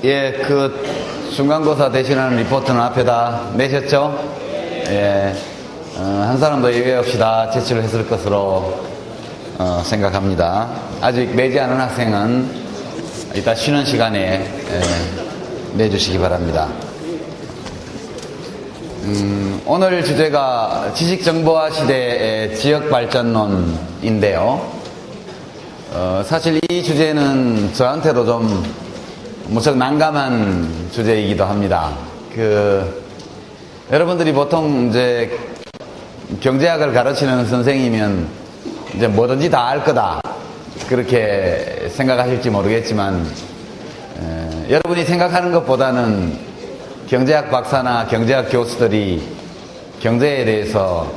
예, 중간고사 대신하는 리포트는 앞에다 내셨죠? 예, 한 사람도 예외 없이 다 제출을 했을 것으로 생각합니다. 아직 내지 않은 학생은 이따 쉬는 시간에 내주시기 바랍니다. 오늘 주제가 지식정보화 시대의 지역발전론인데요. 사실 이 주제는 저한테도 좀 무척 난감한 주제이기도 합니다. 여러분들이 보통 이제 경제학을 가르치는 선생이면 이제 뭐든지 다 알 거다, 그렇게 생각하실지 모르겠지만, 여러분이 생각하는 것보다는 경제학 박사나 경제학 교수들이 경제에 대해서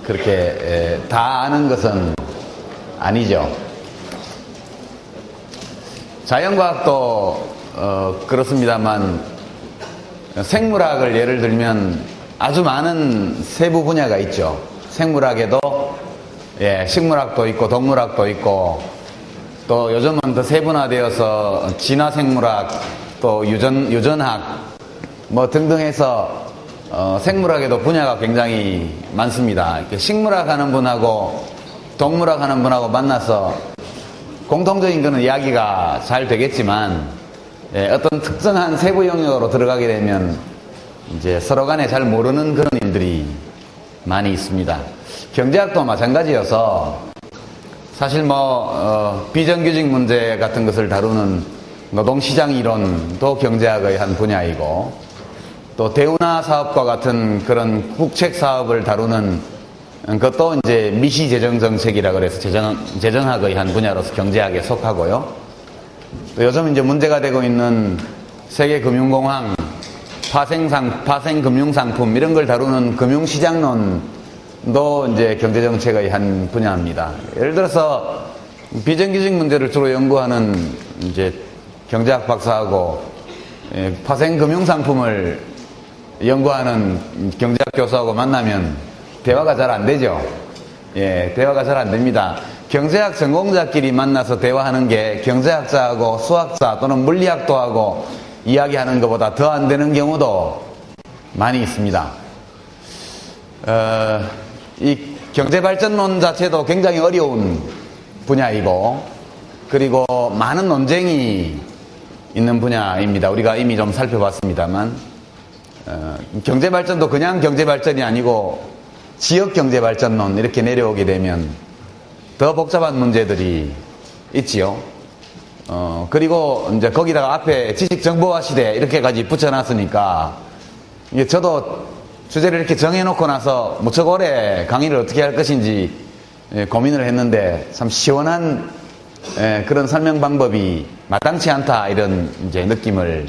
그렇게 다 아는 것은 아니죠. 자연과학도 그렇습니다만, 생물학을 예를 들면 아주 많은 세부 분야가 있죠. 생물학에도 식물학도 있고 동물학도 있고, 또 요즘은 더 세분화되어서 진화생물학, 또 유전학 뭐 등등 해서 생물학에도 분야가 굉장히 많습니다. 이렇게 식물학 하는 분하고 동물학 하는 분하고 만나서 공통적인 거는 이야기가 잘 되겠지만, 어떤 특정한 세부 영역으로 들어가게 되면 이제 서로 간에 잘 모르는 그런 일들이 많이 있습니다. 경제학도 마찬가지여서 사실 비정규직 문제 같은 것을 다루는 노동시장 이론도 경제학의 한 분야이고, 또 대운하 사업과 같은 그런 국책 사업을 다루는 그것도 이제 미시재정 정책이라 그래서 재정학의 한 분야로서 경제학에 속하고요. 또 요즘 이제 문제가 되고 있는 세계금융공황, 파생금융상품 이런 걸 다루는 금융시장론도 이제 경제정책의 한 분야입니다. 예를 들어서 비정규직 문제를 주로 연구하는 이제 경제학 박사하고 파생금융상품을 연구하는 경제학 교수하고 만나면 대화가 잘 안 되죠. 대화가 잘 안 됩니다. 경제학 전공자끼리 만나서 대화하는 게 경제학자하고 수학자 또는 물리학도하고 이야기하는 것보다 더 안 되는 경우도 많이 있습니다. 이 경제발전론 자체도 굉장히 어려운 분야이고, 그리고 많은 논쟁이 있는 분야입니다. 우리가 이미 좀 살펴봤습니다만, 경제발전도 그냥 경제발전이 아니고 지역경제발전론 이렇게 내려오게 되면 더 복잡한 문제들이 있지요. 그리고 이제 거기다가 앞에 지식정보화 시대 이렇게까지 붙여놨으니까, 이게 저도 주제를 이렇게 정해놓고 나서 무척 오래 강의를 어떻게 할 것인지 고민을 했는데, 참 시원한 그런 설명 방법이 마땅치 않다, 이런 이제 느낌을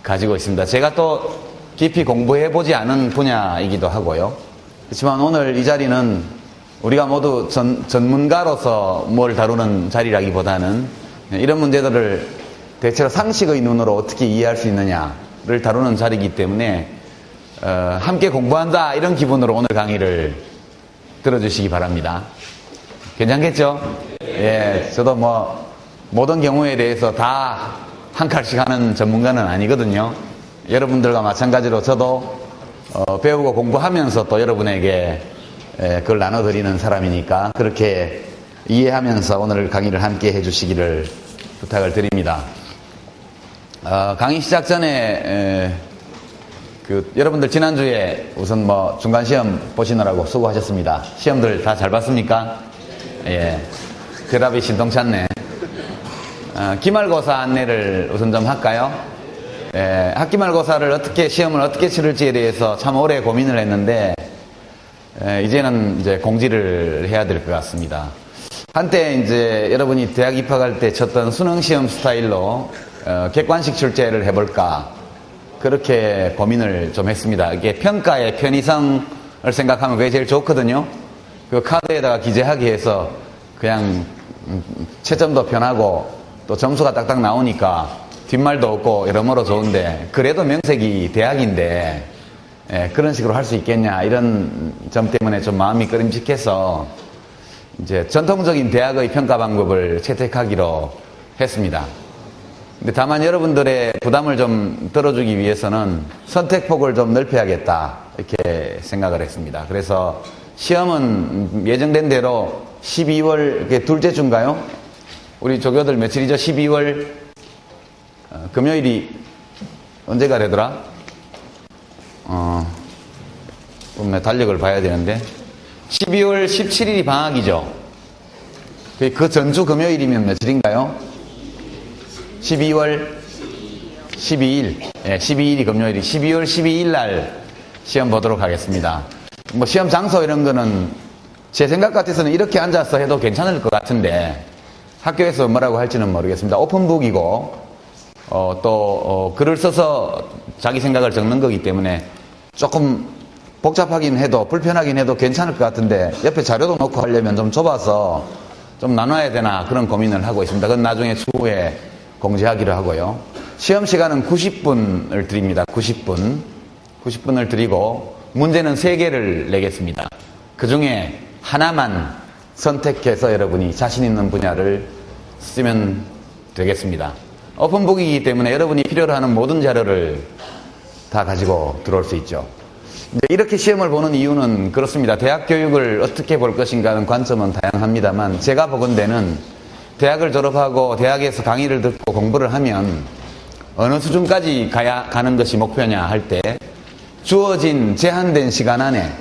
가지고 있습니다. 제가 또 깊이 공부해보지 않은 분야이기도 하고요. 그렇지만 오늘 이 자리는 우리가 모두 전문가로서 뭘 다루는 자리라기보다는 이런 문제들을 대체로 상식의 눈으로 어떻게 이해할 수 있느냐를 다루는 자리이기 때문에 함께 공부한다, 이런 기분으로 오늘 강의를 들어주시기 바랍니다. 괜찮겠죠? 저도 모든 경우에 대해서 다 한 칼씩 하는 전문가는 아니거든요. 여러분들과 마찬가지로 저도 배우고 공부하면서 또 여러분에게 그걸 나눠드리는 사람이니까 그렇게 이해하면서 오늘 강의를 함께 해주시기를 부탁을 드립니다. 강의 시작 전에 여러분들 지난주에 우선 중간시험 보시느라고 수고하셨습니다. 시험들 다 잘 봤습니까? 대답이 신통찮네. 기말고사 안내를 우선 좀 할까요? 학기말고사를 시험을 어떻게 치를지에 대해서 참 오래 고민을 했는데, 이제는 이제 공지를 해야 될 것 같습니다. 한때 이제 여러분이 대학 입학할 때 쳤던 수능시험 스타일로 객관식 출제를 해볼까, 그렇게 고민을 좀 했습니다. 이게 평가의 편의성을 생각하면 그게 제일 좋거든요. 그 카드에다가 기재하기 해서 그냥 채점도 편하고 또 점수가 딱딱 나오니까 뒷말도 없고 여러모로 좋은데, 그래도 명색이 대학인데 그런 식으로 할 수 있겠냐, 이런 점 때문에 좀 마음이 꺼림직해서 이제 전통적인 대학의 평가 방법을 채택하기로 했습니다. 근데 다만 여러분들의 부담을 좀 덜어주기 위해서는 선택폭을 좀 넓혀야겠다 이렇게 생각을 했습니다. 그래서 시험은 예정된 대로 12월 둘째 주인가요? 우리 조교들 며칠이죠? 12월 금요일이 언제가 되더라? 달력을 봐야 되는데 12월 17일이 방학이죠. 그 전주 금요일이면 며칠인가요? 12월 12일. 예, 12일이 금요일이 12월 12일 날 시험 보도록 하겠습니다. 뭐 시험 장소 이런 거는 제 생각 같아서는 이렇게 앉아서 해도 괜찮을 것 같은데 학교에서 뭐라고 할지는 모르겠습니다. 오픈북이고 글을 써서 자기 생각을 적는 거기 때문에 조금 복잡하긴 해도 불편하긴 해도 괜찮을 것 같은데 옆에 자료도 놓고 하려면 좀 좁아서 좀 나눠야 되나 그런 고민을 하고 있습니다. 그건 나중에 추후에 공지하기로 하고요. 시험 시간은 90분을 드립니다. 90분을 드리고 문제는 3개를 내겠습니다. 그 중에 하나만 선택해서 여러분이 자신 있는 분야를 쓰면 되겠습니다. 오픈북이기 때문에 여러분이 필요로 하는 모든 자료를 다 가지고 들어올 수 있죠. 이렇게 시험을 보는 이유는 그렇습니다. 대학 교육을 어떻게 볼 것인가 하는 관점은 다양합니다만 제가 보건대는 대학을 졸업하고 대학에서 강의를 듣고 공부를 하면 어느 수준까지 가는 것이 목표냐 할 때 주어진 제한된 시간 안에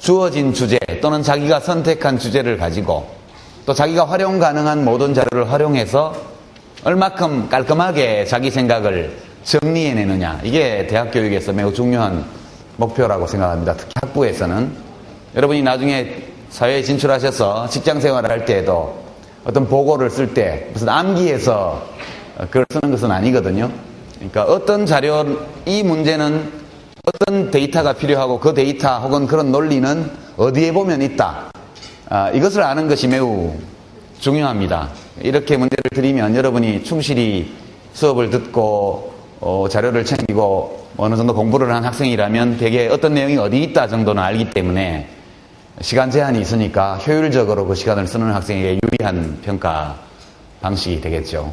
주어진 주제 또는 자기가 선택한 주제를 가지고 또 자기가 활용 가능한 모든 자료를 활용해서 얼마큼 깔끔하게 자기 생각을 정리해내느냐, 이게 대학 교육에서 매우 중요한 목표라고 생각합니다. 특히 학부에서는 여러분이 나중에 사회에 진출하셔서 직장 생활을 할 때에도 어떤 보고를 쓸 때 무슨 암기해서 글을 쓰는 것은 아니거든요. 그러니까 어떤 자료, 이 문제는 어떤 데이터가 필요하고 그 데이터 혹은 그런 논리는 어디에 보면 있다. 이것을 아는 것이 매우 중요합니다. 이렇게 문제를 드리면 여러분이 충실히 수업을 듣고 자료를 챙기고 어느 정도 공부를 한 학생이라면 대개 어떤 내용이 어디 있다 정도는 알기 때문에 시간 제한이 있으니까 효율적으로 그 시간을 쓰는 학생에게 유리한 평가 방식이 되겠죠.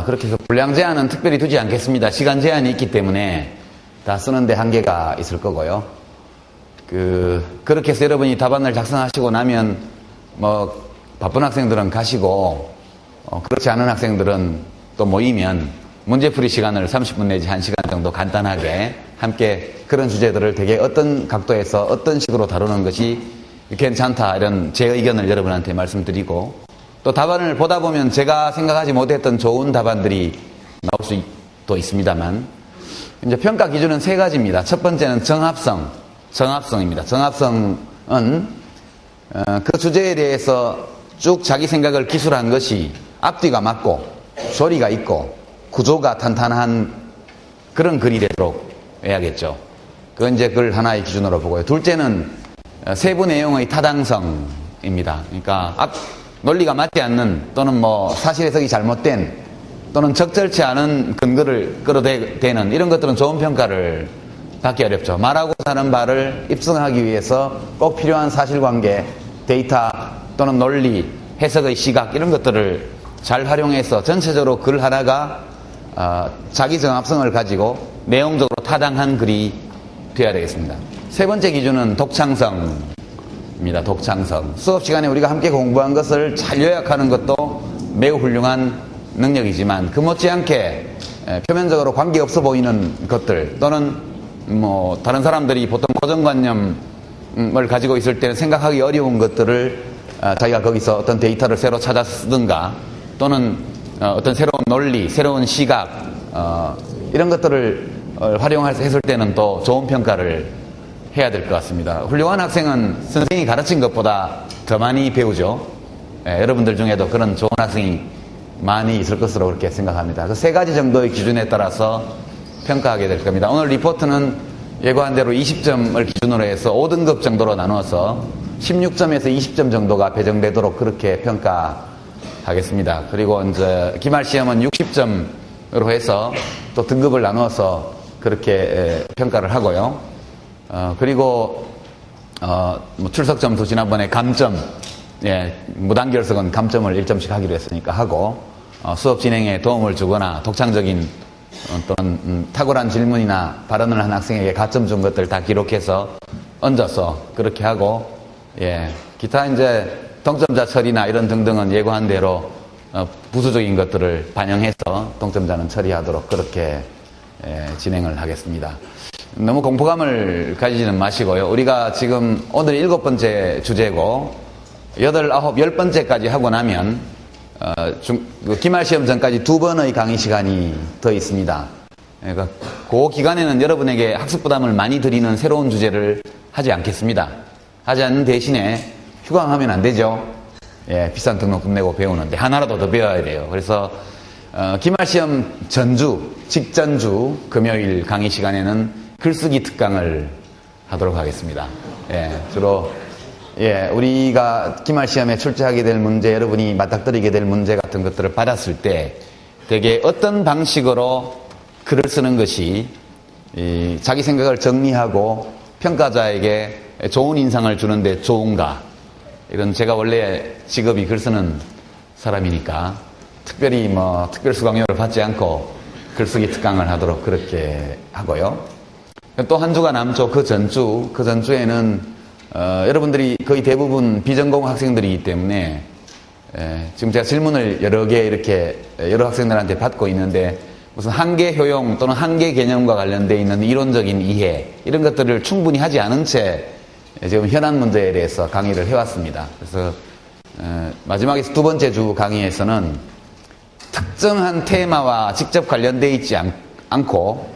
그렇게 해서 분량 제한은 특별히 두지 않겠습니다. 시간 제한이 있기 때문에 다 쓰는데 한계가 있을 거고요. 그렇게 해서 여러분이 답안을 작성하시고 나면 뭐 바쁜 학생들은 가시고 그렇지 않은 학생들은 또 모이면 문제풀이 시간을 30분 내지 1시간 정도 간단하게 함께 그런 주제들을 되게 어떤 각도에서 어떤 식으로 다루는 것이 괜찮다, 이런 제 의견을 여러분한테 말씀드리고, 또 답안을 보다 보면 제가 생각하지 못했던 좋은 답안들이 나올 수도 있습니다만 이제 평가 기준은 3가지입니다. 첫 번째는 정합성입니다. 정합성은 그 주제에 대해서 쭉 자기 생각을 기술한 것이 앞뒤가 맞고 조리가 있고 구조가 탄탄한 그런 글이 되도록 해야겠죠. 그건 이제 글 하나의 기준으로 보고요. 둘째는 세부 내용의 타당성입니다. 그러니까 논리가 맞지 않는 또는 뭐 사실 해석이 잘못된 또는 적절치 않은 근거를 끌어대는 이런 것들은 좋은 평가를 받기 어렵죠. 말하고 하는 바를 입증하기 위해서 꼭 필요한 사실관계, 데이터 또는 논리, 해석의 시각 이런 것들을 잘 활용해서 전체적으로 글 하나가 자기 정합성을 가지고 내용적으로 타당한 글이 되어야 되겠습니다. 세 번째 기준은 독창성입니다. 독창성. 수업 시간에 우리가 함께 공부한 것을 잘 요약하는 것도 매우 훌륭한 능력이지만 그 못지않게 표면적으로 관계없어 보이는 것들 또는 뭐 다른 사람들이 보통 고정관념을 가지고 있을 때는 생각하기 어려운 것들을 자기가 거기서 어떤 데이터를 새로 찾아 쓰든가 또는 어떤 새로운 논리, 새로운 시각 이런 것들을 활용했을 때는 또 좋은 평가를 해야 될 것 같습니다. 훌륭한 학생은 선생님이 가르친 것보다 더 많이 배우죠. 여러분들 중에도 그런 좋은 학생이 많이 있을 것으로 그렇게 생각합니다. 그 3가지 정도의 기준에 따라서 평가하게 될 겁니다. 오늘 리포트는 예고한 대로 20점을 기준으로 해서 5등급 정도로 나누어서 16점에서 20점 정도가 배정되도록 그렇게 평가하겠습니다. 그리고 이제 기말 시험은 60점으로 해서 또 등급을 나누어서 그렇게 평가를 하고요. 그리고 뭐 출석점도 지난번에 감점, 무단결석은 감점을 1점씩 하기로 했으니까 하고 수업 진행에 도움을 주거나 독창적인 또는 탁월한 질문이나 발언을 한 학생에게 가점 준 것들 다 기록해서 얹어서 그렇게 하고, 예, 기타 이제 동점자 처리나 이런 등등은 예고한 대로 부수적인 것들을 반영해서 동점자는 처리하도록 그렇게 진행을 하겠습니다. 너무 공포감을 가지지는 마시고요. 우리가 지금 오늘 7번째 주제고 8, 9, 10번째까지 하고 나면 기말시험 전까지 2번의 강의 시간이 더 있습니다. 그러니까 그 기간에는 여러분에게 학습 부담을 많이 드리는 새로운 주제를 하지 않겠습니다. 하지 않는 대신에 휴강하면 안 되죠. 예, 비싼 등록금 내고 배우는데 하나라도 더 배워야 돼요. 그래서 기말시험 전주, 직전주 금요일 강의 시간에는 글쓰기 특강을 하도록 하겠습니다. 예, 주로 우리가 기말시험에 출제하게 될 문제, 여러분이 맞닥뜨리게 될 문제 같은 것들을 받았을 때 되게 어떤 방식으로 글을 쓰는 것이 자기 생각을 정리하고 평가자에게 좋은 인상을 주는데 좋은가, 이런, 제가 원래 직업이 글 쓰는 사람이니까 특별히 특별 수강료를 받지 않고 글쓰기 특강을 하도록 그렇게 하고요. 또 한 주가 남죠. 그 전주에는 여러분들이 거의 대부분 비전공 학생들이기 때문에 지금 제가 질문을 여러 개 이렇게 여러 학생들한테 받고 있는데, 무슨 한계 효용 또는 한계 개념과 관련되어 있는 이론적인 이해, 이런 것들을 충분히 하지 않은 채 지금 현안 문제에 대해서 강의를 해왔습니다. 그래서 마지막에 2번째 주 강의에서는 특정한 테마와 직접 관련되어 있지 않고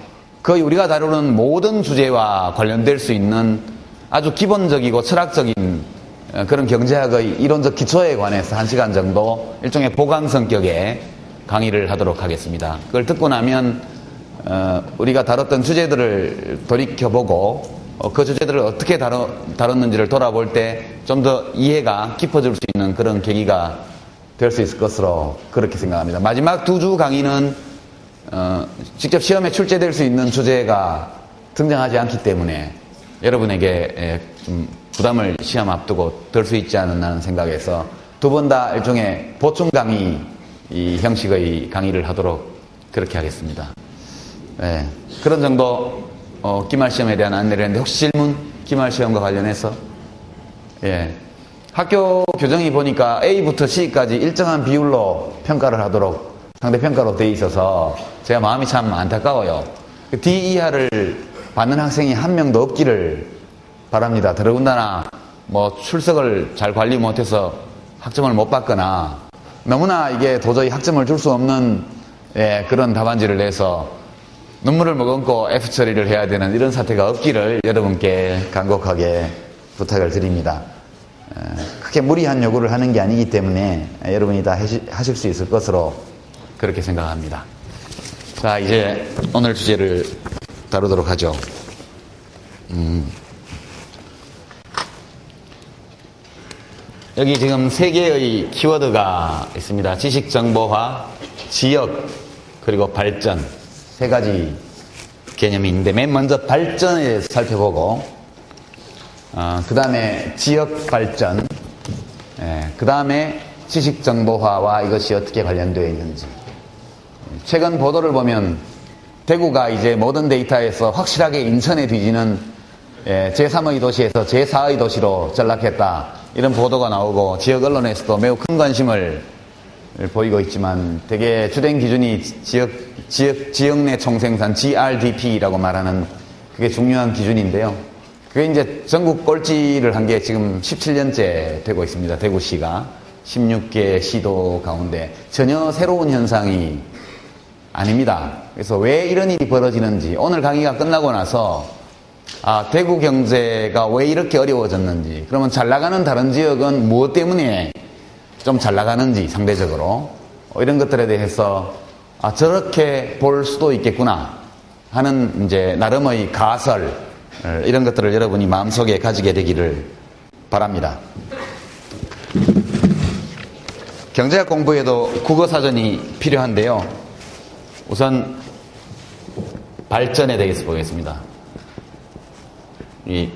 거의 우리가 다루는 모든 주제와 관련될 수 있는 아주 기본적이고 철학적인 그런 경제학의 이론적 기초에 관해서 1시간 정도 일종의 보강 성격의 강의를 하도록 하겠습니다. 그걸 듣고 나면 우리가 다뤘던 주제들을 돌이켜보고 그 주제들을 어떻게 다뤘는지를 돌아볼 때 좀 더 이해가 깊어질 수 있는 그런 계기가 될 수 있을 것으로 그렇게 생각합니다. 마지막 2주 강의는 직접 시험에 출제될 수 있는 주제가 등장하지 않기 때문에 여러분에게 좀 부담을 시험 앞두고 덜 수 있지 않았나 생각해서 2번 다 일종의 보충 강의 형식의 강의를 하도록 그렇게 하겠습니다. 네, 그런 정도 기말시험에 대한 안내를 했는데, 혹시 질문? 기말시험과 관련해서? 예, 학교 규정이 보니까 A부터 C까지 일정한 비율로 평가를 하도록 상대평가로 되어 있어서 제가 마음이 참 안타까워요. D 이하를 받는 학생이 한 명도 없기를 바랍니다. 더더군다나 출석을 잘 관리 못해서 학점을 못 받거나 너무나 이게 도저히 학점을 줄 수 없는 그런 답안지를 내서 눈물을 머금고 F 처리를 해야 되는 이런 사태가 없기를 여러분께 간곡하게 부탁을 드립니다. 크게 무리한 요구를 하는 게 아니기 때문에 여러분이 다 하실 수 있을 것으로 그렇게 생각합니다. 자, 이제 오늘 주제를 다루도록 하죠. 여기 지금 3개의 키워드가 있습니다. 지식 정보화, 지역, 그리고 발전. 3가지 개념이 있는데, 맨 먼저 발전에 대해서 살펴보고, 그 다음에 지역 발전, 그 다음에 지식 정보화와 이것이 어떻게 관련되어 있는지. 최근 보도를 보면 대구가 이제 모든 데이터에서 확실하게 인천에 뒤지는 제3의 도시에서 제4의 도시로 전락했다, 이런 보도가 나오고 지역 언론에서도 매우 큰 관심을 보이고 있지만, 되게 주된 기준이 지역 내 총생산 GRDP라고 말하는 그게 중요한 기준인데요. 그게 이제 전국 꼴찌를 한 게 지금 17년째 되고 있습니다. 대구시가 16개 시도 가운데 전혀 새로운 현상이 아닙니다. 그래서 왜 이런 일이 벌어지는지, 오늘 강의가 끝나고 나서 대구 경제가 왜 이렇게 어려워졌는지, 그러면 잘 나가는 다른 지역은 무엇 때문에 좀 잘 나가는지 상대적으로 이런 것들에 대해서 저렇게 볼 수도 있겠구나 하는 이제 나름의 가설, 이런 것들을 여러분이 마음속에 가지게 되기를 바랍니다. 경제학 공부에도 국어사전이 필요한데요. 우선 발전에 대해서 보겠습니다. 이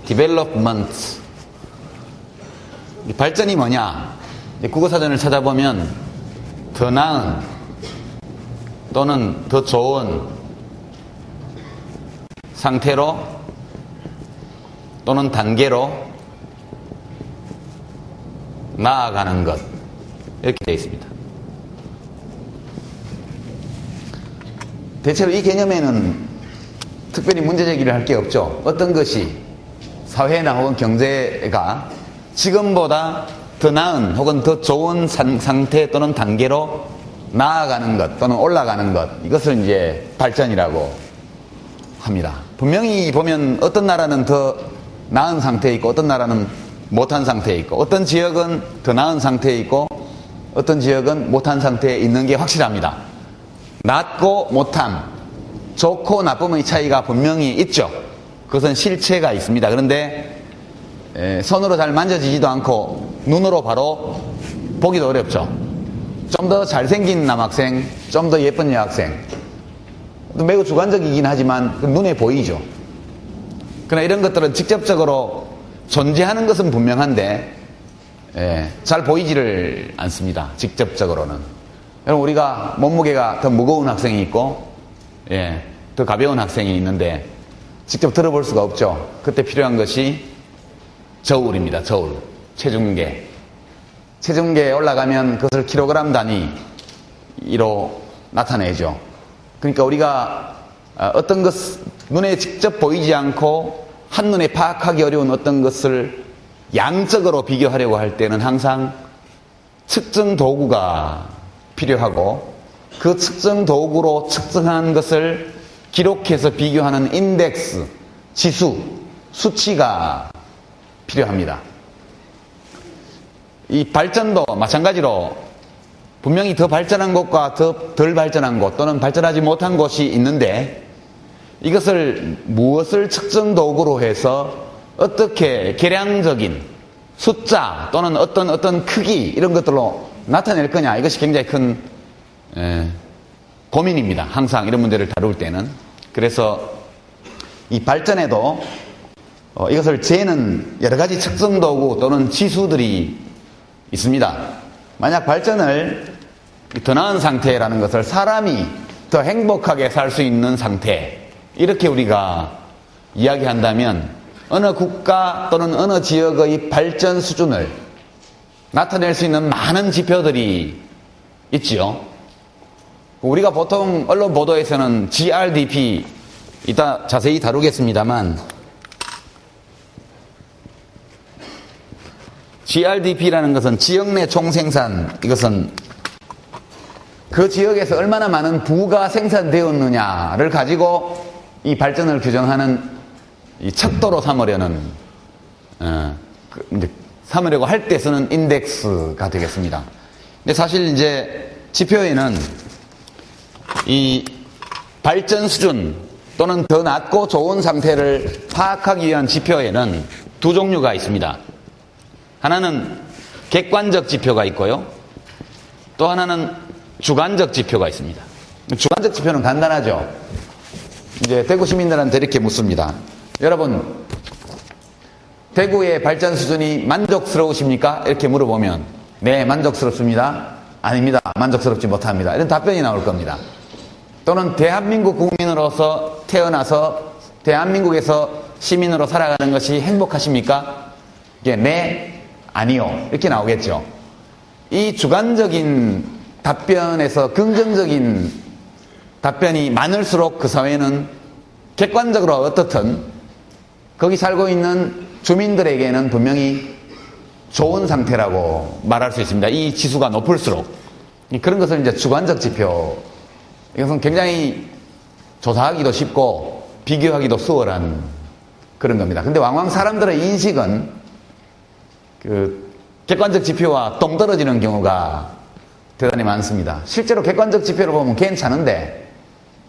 development, 이 발전이 뭐냐? 국어사전을 찾아보면 더 나은 또는 더 좋은 상태로 또는 단계로 나아가는 것, 이렇게 되어 있습니다. 대체로 이 개념에는 특별히 문제제기를 할 게 없죠. 어떤 것이 사회나 혹은 경제가 지금보다 더 나은 혹은 더 좋은 상태 또는 단계로 나아가는 것 또는 올라가는 것, 이것을 이제 발전이라고 합니다. 분명히 보면 어떤 나라는 더 나은 상태에 있고 어떤 나라는 못한 상태에 있고 어떤 지역은 더 나은 상태에 있고 어떤 지역은 못한 상태에 있는 게 확실합니다. 낮고 못함, 좋고 나쁨의 차이가 분명히 있죠. 그것은 실체가 있습니다. 그런데 손으로 잘 만져지지도 않고 눈으로 바로 보기도 어렵죠. 좀 더 잘생긴 남학생, 좀 더 예쁜 여학생, 매우 주관적이긴 하지만 눈에 보이죠. 그러나 이런 것들은 직접적으로 존재하는 것은 분명한데 잘 보이지를 않습니다. 직접적으로는. 여러분, 우리가 몸무게가 더 무거운 학생이 있고 더 가벼운 학생이 있는데 직접 들어볼 수가 없죠. 그때 필요한 것이 저울입니다. 저울. 체중계. 체중계에 올라가면 그것을 킬로그램 단위로 나타내죠. 그러니까 우리가 어떤 것, 눈에 직접 보이지 않고 한눈에 파악하기 어려운 어떤 것을 양적으로 비교하려고 할 때는 항상 측정 도구가 필요하고 그 측정 도구로 측정한 것을 기록해서 비교하는 인덱스, 지수, 수치가 필요합니다. 이 발전도 마찬가지로 분명히 더 발전한 곳과 더 덜 발전한 곳 또는 발전하지 못한 곳이 있는데 이것을 무엇을 측정 도구로 해서 어떻게 계량적인 숫자 또는 어떤 크기 이런 것들로 나타낼 거냐, 이것이 굉장히 큰 고민입니다. 항상 이런 문제를 다룰 때는. 그래서 이 발전에도 이것을 재는 여러 가지 측정 도구 또는 지수들이 있습니다. 만약 발전을 더 나은 상태라는 것을 사람이 더 행복하게 살 수 있는 상태, 이렇게 우리가 이야기한다면 어느 국가 또는 어느 지역의 발전 수준을 나타낼 수 있는 많은 지표들이 있지요. 우리가 보통 언론 보도에서는 GRDP, 이따 자세히 다루겠습니다만 GRDP라는 것은 지역 내 총생산, 이것은 그 지역에서 얼마나 많은 부가 생산되었느냐를 가지고 이 발전을 규정하는 이 척도로 삼으려는 삼으려고 할 때 쓰는 인덱스가 되겠습니다. 근데 사실 이제 지표에는 이 발전 수준 또는 더 낮고 좋은 상태를 파악하기 위한 지표에는 두 종류가 있습니다. 하나는 객관적 지표가 있고요. 또 하나는 주관적 지표가 있습니다. 주관적 지표는 간단하죠. 이제 대구 시민들한테 이렇게 묻습니다. 여러분, 대구의 발전 수준이 만족스러우십니까? 이렇게 물어보면 네, 만족스럽습니다. 아닙니다. 만족스럽지 못합니다. 이런 답변이 나올 겁니다. 또는 대한민국 국민으로서 태어나서 대한민국에서 시민으로 살아가는 것이 행복하십니까? 이게 네, 아니요. 이렇게 나오겠죠. 이 주관적인 답변에서 긍정적인 답변이 많을수록 그 사회는 객관적으로 어떻든 거기 살고 있는 주민들에게는 분명히 좋은 상태라고 말할 수 있습니다. 이 지수가 높을수록. 그런 것을 이제 주관적 지표, 이것은 굉장히 조사하기도 쉽고 비교하기도 수월한 그런 겁니다. 근데 왕왕 사람들의 인식은 그 객관적 지표와 동떨어지는 경우가 대단히 많습니다. 실제로 객관적 지표를 보면 괜찮은데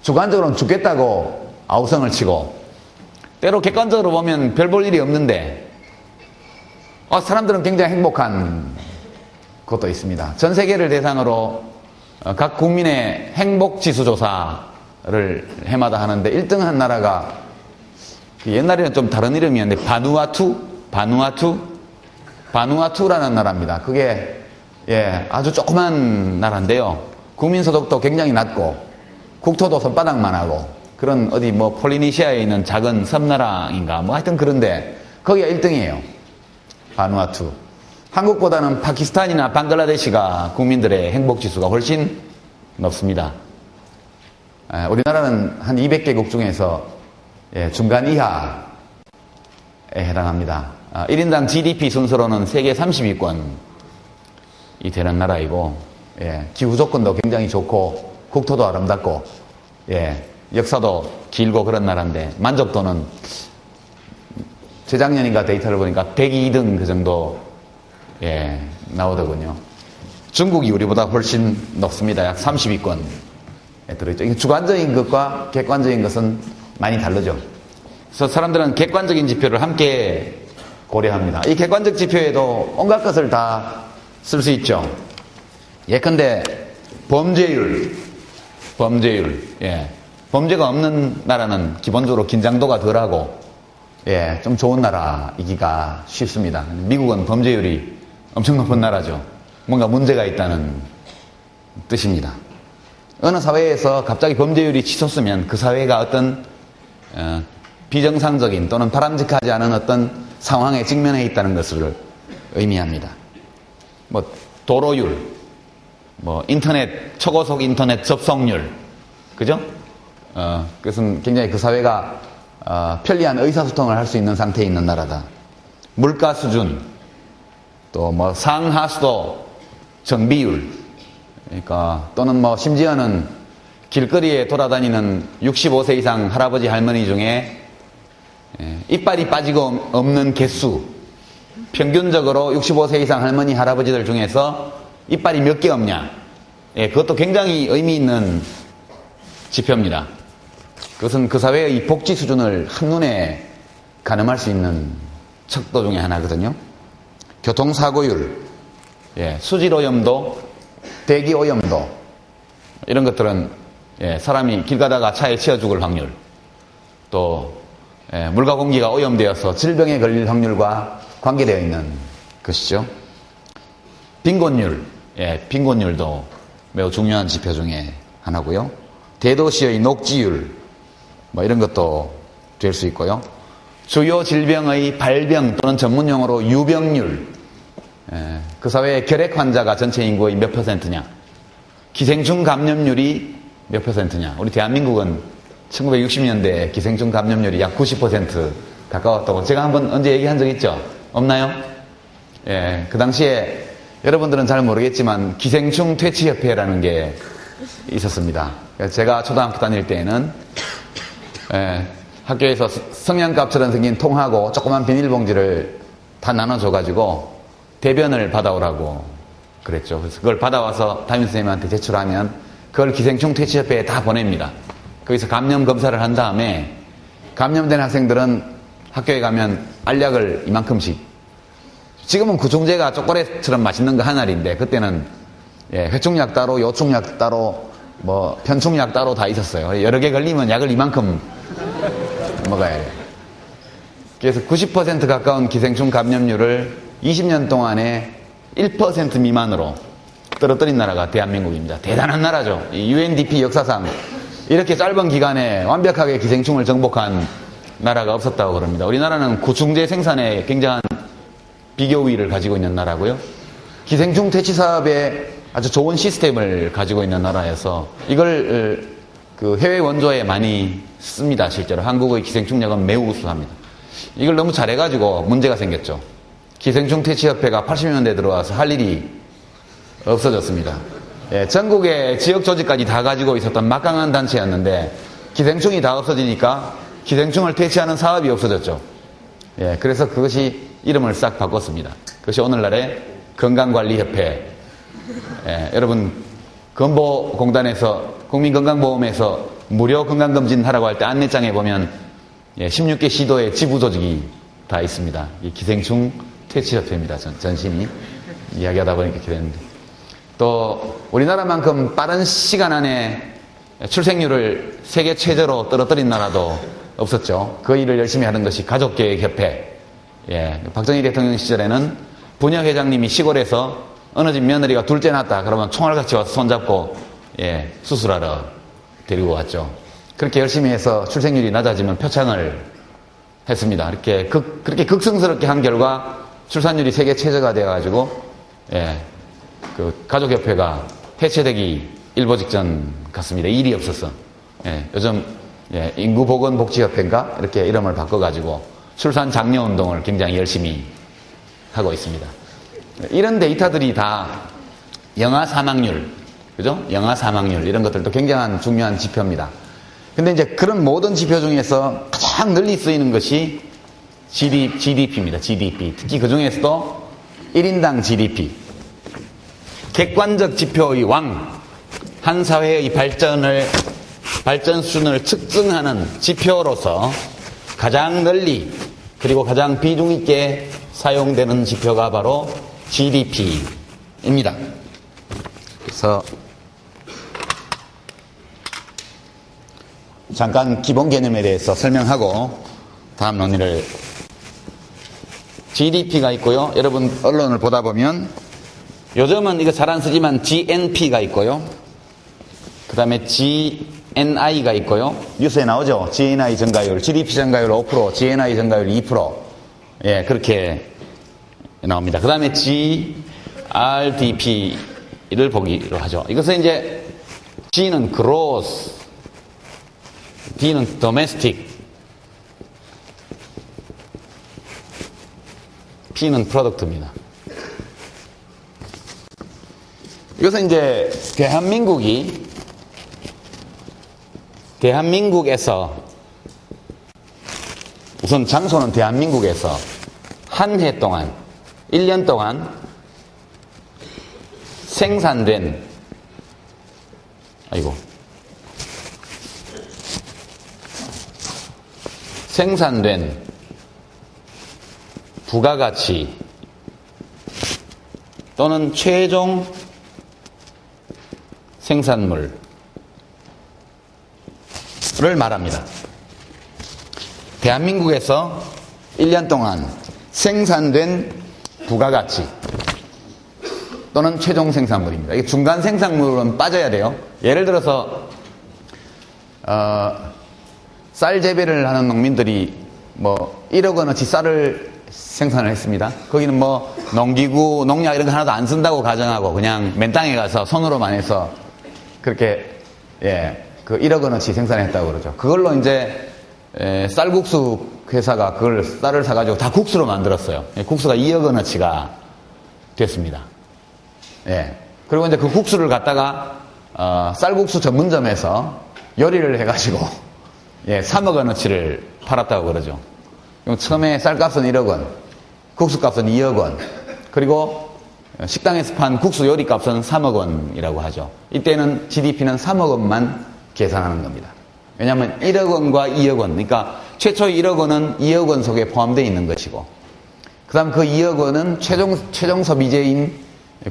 주관적으로는 죽겠다고 아우성을 치고, 때로 객관적으로 보면 별 볼 일이 없는데 사람들은 굉장히 행복한 것도 있습니다. 전 세계를 대상으로 각 국민의 행복지수 조사를 해마다 하는데 1등 한 나라가 옛날에는 좀 다른 이름이었는데 바누아투? 바누아투라는 나라입니다. 그게 아주 조그만 나라인데요. 국민소득도 굉장히 낮고 국토도 손바닥만 하고 그런 어디 뭐 폴리네시아에 있는 작은 섬나라인가 뭐 하여튼 그런데 거기가 1등이에요. 바누아투. 한국보다는 파키스탄이나 방글라데시가 국민들의 행복지수가 훨씬 높습니다. 우리나라는 한 200개국 중에서 중간 이하에 해당합니다. 1인당 GDP 순서로는 세계 30위권이 되는 나라이고 기후 조건도 굉장히 좋고 국토도 아름답고 역사도 길고 그런 나라인데 만족도는 재작년인가 데이터를 보니까 102등 그 정도 나오더군요. 중국이 우리보다 훨씬 높습니다. 약 30위권 들어있죠. 주관적인 것과 객관적인 것은 많이 다르죠. 그래서 사람들은 객관적인 지표를 함께 고려합니다. 이 객관적 지표에도 온갖 것을 다 쓸 수 있죠. 예컨대 범죄율, 범죄가 없는 나라는 기본적으로 긴장도가 덜하고 좀 좋은 나라이기가 쉽습니다. 미국은 범죄율이 엄청 높은 나라죠. 뭔가 문제가 있다는 뜻입니다. 어느 사회에서 갑자기 범죄율이 치솟으면 그 사회가 어떤 비정상적인 또는 바람직하지 않은 어떤 상황에 직면해 있다는 것을 의미합니다. 뭐 도로율, 뭐 인터넷 초고속 인터넷 접속률, 그죠? 그것은 굉장히 그 사회가 편리한 의사소통을 할 수 있는 상태에 있는 나라다. 물가 수준, 또 뭐 상하수도 정비율, 그러니까 또는 뭐 심지어는 길거리에 돌아다니는 65세 이상 할아버지 할머니 중에 이빨이 빠지고 없는 개수, 평균적으로 65세 이상 할머니 할아버지들 중에서 이빨이 몇 개 없냐, 그것도 굉장히 의미 있는 지표입니다. 그것은 그 사회의 복지 수준을 한눈에 가늠할 수 있는 척도 중에 하나거든요. 교통사고율, 수질오염도, 대기오염도, 이런 것들은 사람이 길 가다가 차에 치여 죽을 확률, 또 물과 공기가 오염되어서 질병에 걸릴 확률과 관계되어 있는 것이죠. 빈곤율, 빈곤율도 매우 중요한 지표 중에 하나고요. 대도시의 녹지율, 뭐 이런 것도 될 수 있고요. 주요 질병의 발병 또는 전문용어로 유병률, 그 사회의 결핵 환자가 전체 인구의 몇 %냐, 기생충 감염률이 몇 %냐. 우리 대한민국은 1960년대 기생충 감염률이 약 90% 가까웠다고 제가 한번 언제 얘기한 적 있죠? 없나요? 그 당시에 여러분들은 잘 모르겠지만 기생충 퇴치협회라는 게 있었습니다. 제가 초등학교 다닐 때에는 학교에서 성냥갑처럼 생긴 통하고 조그만 비닐봉지를 다 나눠줘가지고 대변을 받아오라고 그랬죠. 그래서 그걸 받아와서 담임선생님한테 제출하면 그걸 기생충 퇴치협회에 다 보냅니다. 거기서 감염 검사를 한 다음에 감염된 학생들은 학교에 가면 알약을 이만큼씩, 지금은 구충제가 초콜릿처럼 맛있는 거 하나인데 그때는 회충약 따로, 요충약 따로, 뭐 편충약 따로 다 있었어요. 여러 개 걸리면 약을 이만큼 먹어야 돼요. 그래서 90% 가까운 기생충 감염률을 20년 동안에 1% 미만으로 떨어뜨린 나라가 대한민국입니다. 대단한 나라죠. 이 UNDP 역사상 이렇게 짧은 기간에 완벽하게 기생충을 정복한 나라가 없었다고 그럽니다. 우리나라는 구충제 생산에 굉장한 비교 우위를 가지고 있는 나라고요. 기생충 퇴치 사업에 아주 좋은 시스템을 가지고 있는 나라여서 이걸 그 해외 원조에 많이 씁니다. 실제로 한국의 기생충력은 매우 우수합니다. 이걸 너무 잘해가지고 문제가 생겼죠. 기생충 퇴치협회가 80년대 들어와서 할 일이 없어졌습니다. 전국의 지역 조직까지 다 가지고 있었던 막강한 단체였는데 기생충이 다 없어지니까 기생충을 퇴치하는 사업이 없어졌죠. 그래서 그것이 이름을 싹 바꿨습니다. 그것이 오늘날의 건강관리협회. 여러분 건보공단에서 국민건강보험에서 무료 건강검진 하라고 할 때 안내장에 보면 16개 시도의 지부조직이 다 있습니다. 이 기생충 퇴치협회입니다. 전신이 이야기하다 보니까 이렇게 됐는데, 또 우리나라만큼 빠른 시간 안에 출생률을 세계 최저로 떨어뜨린 나라도 없었죠. 그 일을 열심히 하는 것이 가족계획협회. 박정희 대통령 시절에는 부녀회장님이 시골에서 어느 집 며느리가 둘째 낳았다 그러면 총알같이 와서 손잡고 수술하러 데리고 왔죠. 그렇게 열심히 해서 출생률이 낮아지면 표창을 했습니다. 그렇게 극성스럽게 한 결과 출산율이 세계 최저가 되어가지고 그 가족협회가 해체되기 일보 직전 같습니다. 일이 없어서. 요즘 인구보건복지협회인가 이렇게 이름을 바꿔가지고 출산 장려 운동을 굉장히 열심히 하고 있습니다. 이런 데이터들이 다 영아 사망률, 그죠? 영아 사망률 이런 것들도 굉장한 중요한 지표입니다. 근데 이제 그런 모든 지표 중에서 가장 널리 쓰이는 것이 GDP입니다. GDP. 특히 그 중에서도 1인당 GDP. 객관적 지표의 왕. 한 사회의 발전 수준을 측정하는 지표로서 가장 널리 그리고 가장 비중 있게 사용되는 지표가 바로 GDP입니다. 그래서 잠깐 기본 개념에 대해서 설명하고 다음 논의를. GDP가 있고요. 여러분 언론을 보다 보면 요즘은 이거 잘 안 쓰지만 GNP가 있고요. 그 다음에 GNI가 있고요. 뉴스에 나오죠. GNI 증가율, GDP 증가율 5%, GNI 증가율 2%. 그렇게 나옵니다. 그 다음에 GRDP를 보기로 하죠. 이것은 이제 G는 gross, D는 domestic, P는 product입니다. 이것은 이제 대한민국에서 우선 장소는 대한민국에서 한 해 동안 1년 동안 생산된 부가가치 또는 최종 생산물을 말합니다. 대한민국에서 1년 동안 생산된 부가가치 또는 최종 생산물입니다. 이게 중간 생산물은 빠져야 돼요. 예를 들어서 쌀 재배를 하는 농민들이 1억 원어치 쌀을 생산을 했습니다. 거기는 농기구, 농약 이런 거 하나도 안 쓴다고 가정하고 그냥 맨 땅에 가서 손으로만 해서 그렇게 그 1억 원어치 생산했다고 그러죠. 그걸로 이제 쌀국수 회사가 그걸 쌀을 사가지고 다 국수로 만들었어요. 국수가 2억 원어치가 됐습니다. 그리고 이제 그 국수를 갖다가 쌀국수 전문점에서 요리를 해가지고 3억 원어치를 팔았다고 그러죠. 처음에 쌀값은 1억 원, 국수값은 2억 원, 그리고 식당에서 판 국수 요리값은 3억 원이라고 하죠. 이때는 GDP는 3억 원만 계산하는 겁니다. 왜냐하면 1억 원과 2억 원, 그러니까 최초의 1억 원은 2억 원 속에 포함되어 있는 것이고, 그 다음 그 2억 원은 최종 소비재인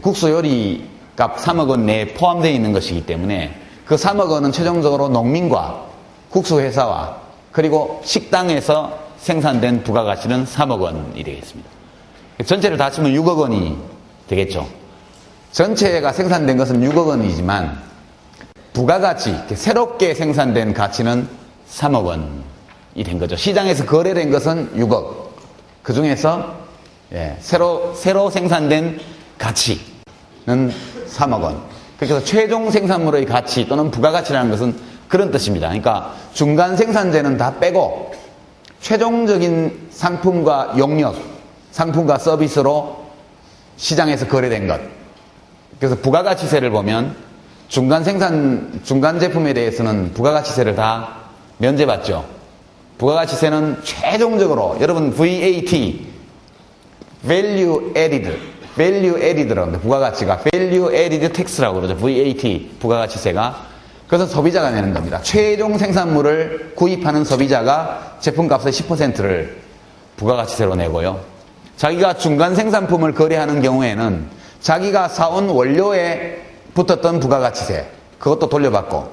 국수 요리값 3억 원 내에 포함되어 있는 것이기 때문에 그 3억 원은 최종적으로 농민과 국수회사와 그리고 식당에서 생산된 부가가치는 3억 원이 되겠습니다. 전체를 다 합치면 6억 원이 되겠죠. 전체가 생산된 것은 6억 원이지만 부가가치, 새롭게 생산된 가치는 3억 원이 된 거죠. 시장에서 거래된 것은 6억. 그 중에서 새로 생산된 가치는 3억 원. 그래서 최종 생산물의 가치 또는 부가가치라는 것은 그런 뜻입니다. 그러니까 중간 생산재는 다 빼고 최종적인 상품과 용역, 상품과 서비스로 시장에서 거래된 것. 그래서 부가가치세를 보면 중간 제품에 대해서는 부가가치세를 다 면제받죠. 부가가치세는 최종적으로 여러분 VAT, Value Added라고 합니다. 부가가치가 Value Added Tax라고 그러죠. VAT, 부가가치세가. 그것은 소비자가 내는 겁니다. 최종 생산물을 구입하는 소비자가 제품값의 10%를 부가가치세로 내고요. 자기가 중간 생산품을 거래하는 경우에는 자기가 사온 원료에 붙었던 부가가치세, 그것도 돌려받고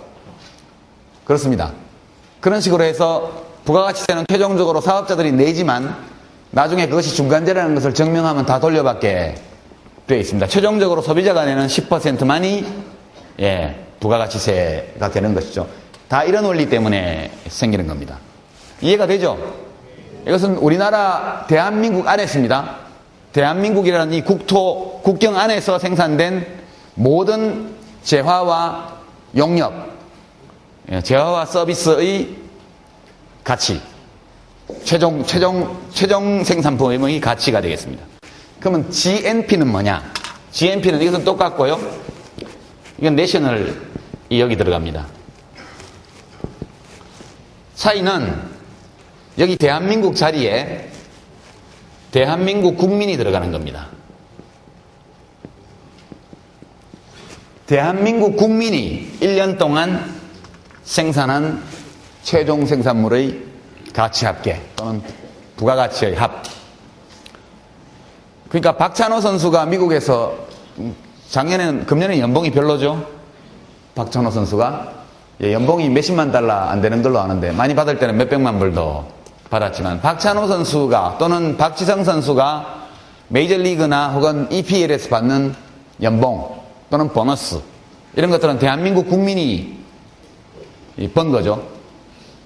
그렇습니다. 그런 식으로 해서 부가가치세는 최종적으로 사업자들이 내지만 나중에 그것이 중간재라는 것을 증명하면 다 돌려받게 되어 있습니다. 최종적으로 소비자가 내는 10%만이 부가가치세가 되는 것이죠. 다 이런 원리 때문에 생기는 겁니다. 이해가 되죠? 이것은 우리나라 대한민국 안에 있습니다. 대한민국이라는 이 국경 안에서 생산된 모든 재화와 용역, 재화와 서비스의 가치, 최종 생산품의 가치가 되겠습니다. 그러면 GNP는 뭐냐? GNP는 이것은 똑같고요. 이건 내셔널이 여기 들어갑니다. 차이는 여기 대한민국 자리에 대한민국 국민이 들어가는 겁니다. 대한민국 국민이 1년 동안 생산한 최종 생산물의 가치 합계 또는 부가가치의 합. 그러니까 박찬호 선수가 미국에서 금년에 연봉이 별로죠. 박찬호 선수가 연봉이 몇십만 달러 안 되는 걸로 아는데 많이 받을 때는 몇백만 불도 받았지만 박찬호 선수가 또는 박지성 선수가 메이저리그나 혹은 EPL에서 받는 연봉 또는 보너스 이런 것들은 대한민국 국민이 번 거죠.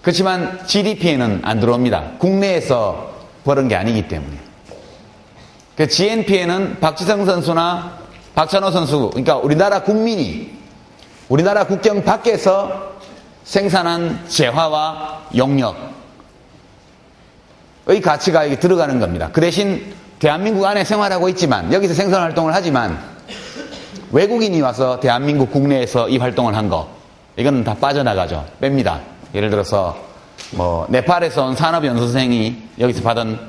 그렇지만 GDP에는 안 들어옵니다. 국내에서 벌은 게 아니기 때문에. 그 GNP에는 박지성 선수나 박찬호 선수, 그러니까 우리나라 국민이 우리나라 국경 밖에서 생산한 재화와 용역의 가치가 여기 들어가는 겁니다. 그 대신 대한민국 안에 생활하고 있지만 여기서 생산 활동을 하지만 외국인이 와서 대한민국 국내에서 이 활동을 한 거 이건 다 빠져나가죠. 뺍니다. 예를 들어서 네팔에서 온 산업연수생이 여기서 받은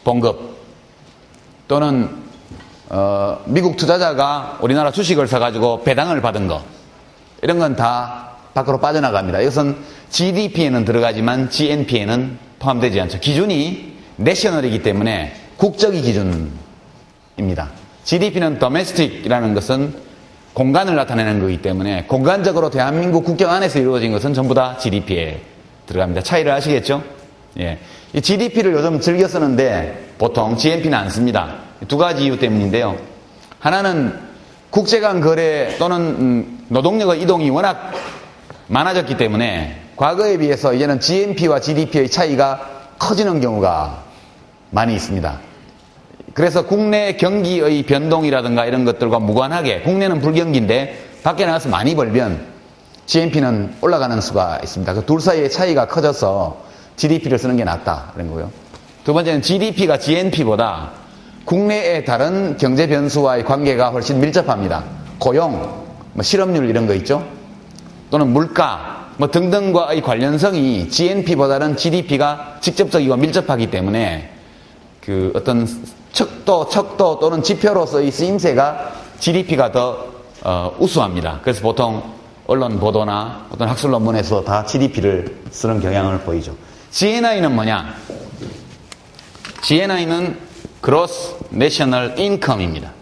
봉급 또는 미국 투자자가 우리나라 주식을 사가지고 배당을 받은 거 이런 건 다 밖으로 빠져나갑니다. 이것은 GDP에는 들어가지만 GNP에는 포함되지 않죠. 기준이 내셔널이기 때문에 국적이 기준입니다. GDP는 domestic이라는 것은 공간을 나타내는 거기 때문에 공간적으로 대한민국 국경 안에서 이루어진 것은 전부 다 GDP에 들어갑니다. 차이를 아시겠죠? 예. 이 GDP를 요즘 즐겨 쓰는데 보통 GNP는 안 씁니다. 두 가지 이유 때문인데요. 하나는 국제 간 거래 또는 노동력의 이동이 워낙 많아졌기 때문에 과거에 비해서 이제는 GNP와 GDP의 차이가 커지는 경우가 많이 있습니다. 그래서 국내 경기의 변동이라든가 이런 것들과 무관하게 국내는 불경기인데 밖에 나가서 많이 벌면 GNP는 올라가는 수가 있습니다. 그 둘 사이의 차이가 커져서 GDP를 쓰는 게 낫다 그런 거고요. 두 번째는 GDP가 GNP보다 국내의 다른 경제 변수와의 관계가 훨씬 밀접합니다. 고용, 실업률 이런 거 있죠. 또는 물가 등등과의 관련성이 GNP보다는 GDP가 직접적이고 밀접하기 때문에 그 어떤 척도 또는 지표로서의 쓰임새가 GDP가 더 우수합니다. 그래서 보통 언론 보도나 어떤 학술 논문에서 다 GDP를 쓰는 경향을 보이죠. GNI는 뭐냐? GNI는 Gross National Income입니다.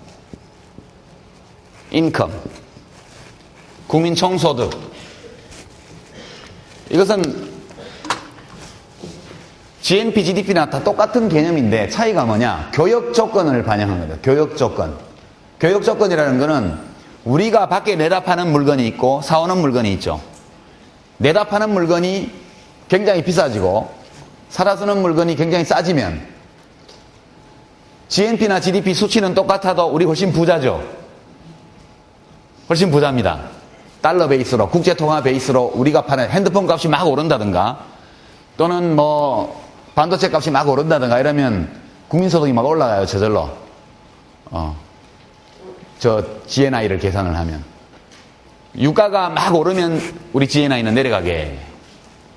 인컴, 국민 총소득. 이것은 GNP, GDP나 다 똑같은 개념인데 차이가 뭐냐? 교역 조건을 반영한 겁니다. 교역 조건. 교역 조건이라는 것은 우리가 밖에 내다 파는 물건이 있고 사오는 물건이 있죠. 내다 파는 물건이 굉장히 비싸지고 사다 쓰는 물건이 굉장히 싸지면 GNP나 GDP 수치는 똑같아도 우리 훨씬 부자죠. 훨씬 부자입니다. 달러 베이스로, 국제통화 베이스로 우리가 파는 핸드폰 값이 막 오른다든가 또는 반도체 값이 막 오른다든가 이러면 국민소득이 막 올라가요, 저절로. GNI를 계산을 하면. 유가가 막 오르면 우리 GNI는 내려가게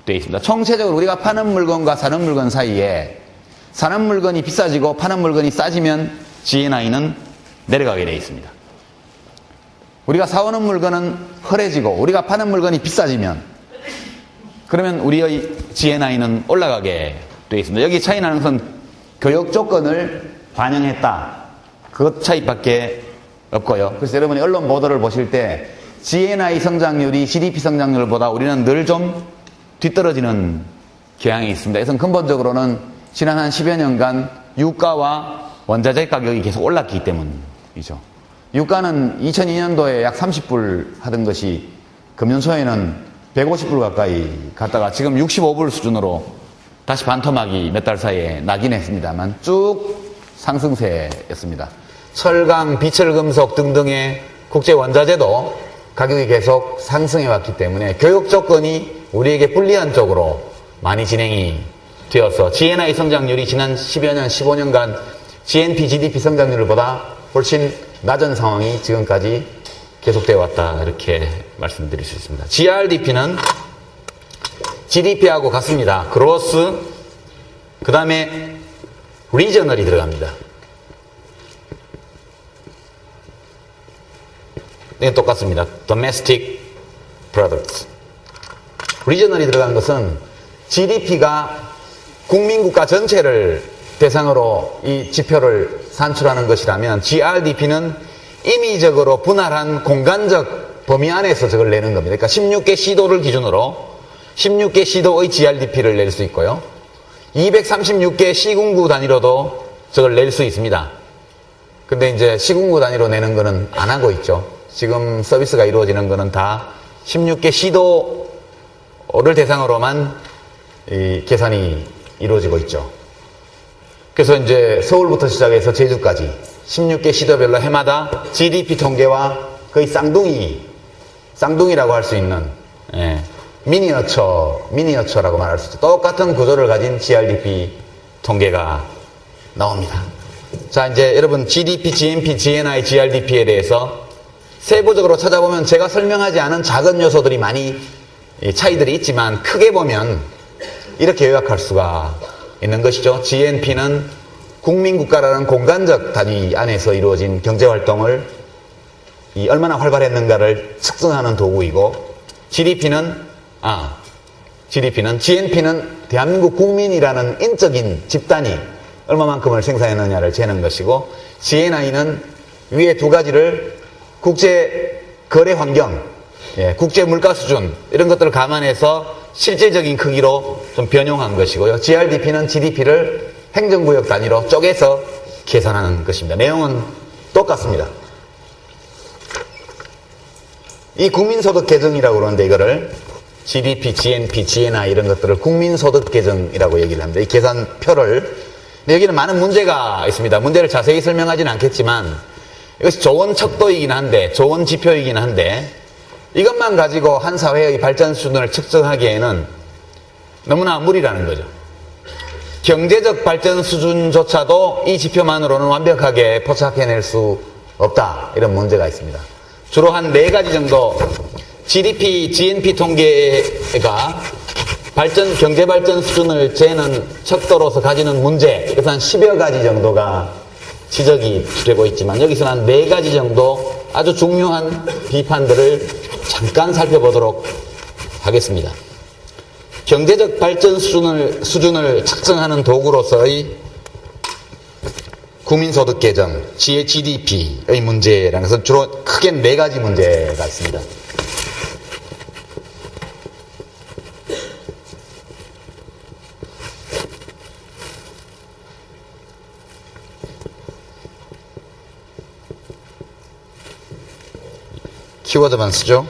되어 있습니다. 총체적으로 우리가 파는 물건과 사는 물건 사이에 사는 물건이 비싸지고 파는 물건이 싸지면 GNI는 내려가게 되어 있습니다. 우리가 사오는 물건은 허해지고 우리가 파는 물건이 비싸지면 그러면 우리의 GNI는 올라가게 되어 있습니다. 여기 차이 나는 것은 교역 조건을 반영했다. 그 차이밖에 없고요. 그래서 여러분이 언론 보도를 보실 때 GNI 성장률이 GDP 성장률보다 우리는 늘 좀 뒤떨어지는 경향이 있습니다. 그래서 근본적으로는 지난 한 10여 년간 유가와 원자재 가격이 계속 올랐기 때문이죠. 유가는 2002년도에 약 30불 하던 것이 금년초에는 150불 가까이 갔다가 지금 65불 수준으로 다시 반토막이 몇 달 사이에 나긴 했습니다만 쭉 상승세였습니다. 철강, 비철금속 등등의 국제 원자재도 가격이 계속 상승해 왔기 때문에 교육 조건이 우리에게 불리한 쪽으로 많이 진행이 되어서 GNI 성장률이 지난 10여 년, 15년간 GNP, GDP 성장률보다 훨씬 낮은 상황이 지금까지 계속되어 왔다 이렇게 말씀드릴 수 있습니다. GRDP는 GDP하고 같습니다. 그로스, 그 다음에 리저널이 들어갑니다. 네, 똑같습니다. Domestic Products. 리저널이 들어간 것은 GDP가 국민국가 전체를 대상으로 이 지표를 산출하는 것이라면 GRDP는 임의적으로 분할한 공간적 범위 안에서 저걸 내는 겁니다. 그러니까 16개 시도를 기준으로 16개 시도의 GRDP를 낼 수 있고요. 236개 시군구 단위로도 저걸 낼 수 있습니다. 근데 이제 시군구 단위로 내는 거는 안 하고 있죠. 지금 서비스가 이루어지는 거는 다 16개 시도를 대상으로만 이 계산이 이루어지고 있죠. 그래서 이제 서울부터 시작해서 제주까지 16개 시도별로 해마다 GDP 통계와 거의 쌍둥이라고 할 수 있는 미니어처라고 말할 수 있죠. 똑같은 구조를 가진 GRDP 통계가 나옵니다. 자, 이제 여러분 GDP, GNP, GNI, GRDP에 대해서 세부적으로 찾아보면 제가 설명하지 않은 작은 요소들이 많이 차이들이 있지만 크게 보면 이렇게 요약할 수가 있는 것이죠. GNP는 국민국가라는 공간적 단위 안에서 이루어진 경제활동을 얼마나 활발했는가를 측정하는 도구이고 GNP는 대한민국 국민이라는 인적인 집단이 얼마만큼을 생산했느냐를 재는 것이고 GNI는 위에 두 가지를 국제 거래 환경, 국제 물가 수준 이런 것들을 감안해서 실질적인 크기로 좀 변형한 것이고요. GRDP는 GDP를 행정구역 단위로 쪼개서 계산하는 것입니다. 내용은 똑같습니다. 이 국민소득 계정이라고 그러는데 이거를 GDP, GNP, GNI 이런 것들을 국민소득 계정이라고 얘기를 합니다. 이 계산표를. 여기는 많은 문제가 있습니다. 문제를 자세히 설명하지는 않겠지만 이것이 좋은 척도이긴 한데 좋은 지표이긴 한데 이것만 가지고 한 사회의 발전 수준을 측정하기에는 너무나 무리라는 거죠. 경제적 발전 수준조차도 이 지표만으로는 완벽하게 포착해낼 수 없다. 이런 문제가 있습니다. 주로 한 4가지 정도 GDP, GNP 통계가 경제 발전 수준을 재는 척도로서 가지는 문제, 그래서 한 10여 가지 정도가 지적이 되고 있지만 여기서는 한 4가지 정도 아주 중요한 비판들을 잠깐 살펴보도록 하겠습니다. 경제적 발전 수준을 측정하는 도구로서의 국민소득 계정, GDP의 문제라는 것은 주로 크게 4가지 문제가 있습니다. 키워드만 쓰죠.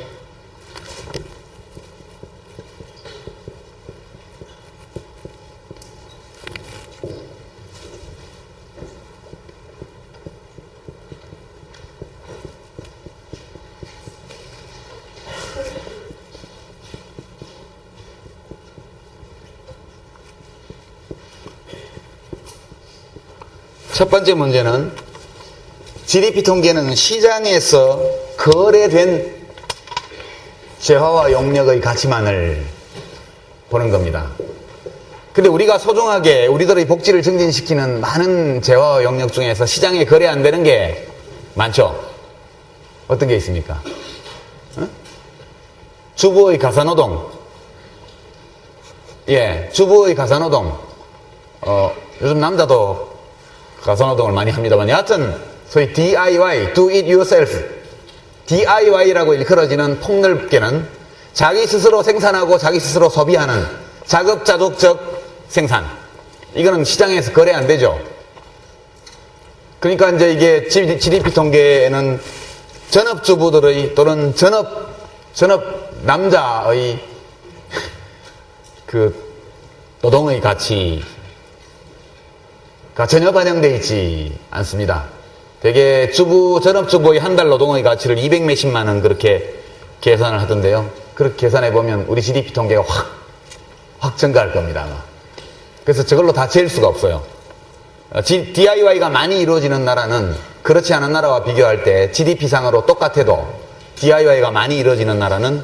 첫 번째 문제는 GDP 통계는 시장에서 거래된 재화와 용역의 가치만을 보는 겁니다. 근데 우리가 소중하게 우리들의 복지를 증진시키는 많은 재화와 용역 중에서 시장에 거래 안 되는 게 많죠. 어떤 게 있습니까? 주부의 가사노동. 주부의 가사노동. 요즘 남자도 가사노동을 많이 합니다만 여하튼 소위 DIY, Do It Yourself, DIY라고 일컬어지는 폭넓게는 자기 스스로 생산하고 자기 스스로 소비하는 자급자족적 생산. 이거는 시장에서 거래 안 되죠. 그러니까 이제 이게 GDP 통계에는 전업주부들의 또는 전업 남자의 그 노동의 가치가 전혀 반영되어 있지 않습니다. 되게 전업주부의 한 달 노동의 가치를 200 몇십만 원 그렇게 계산을 하던데요. 그렇게 계산해 보면 우리 GDP 통계가 확 증가할 겁니다, 아마. 그래서 저걸로 다 재일 수가 없어요. DIY가 많이 이루어지는 나라는 그렇지 않은 나라와 비교할 때 GDP상으로 똑같아도 DIY가 많이 이루어지는 나라는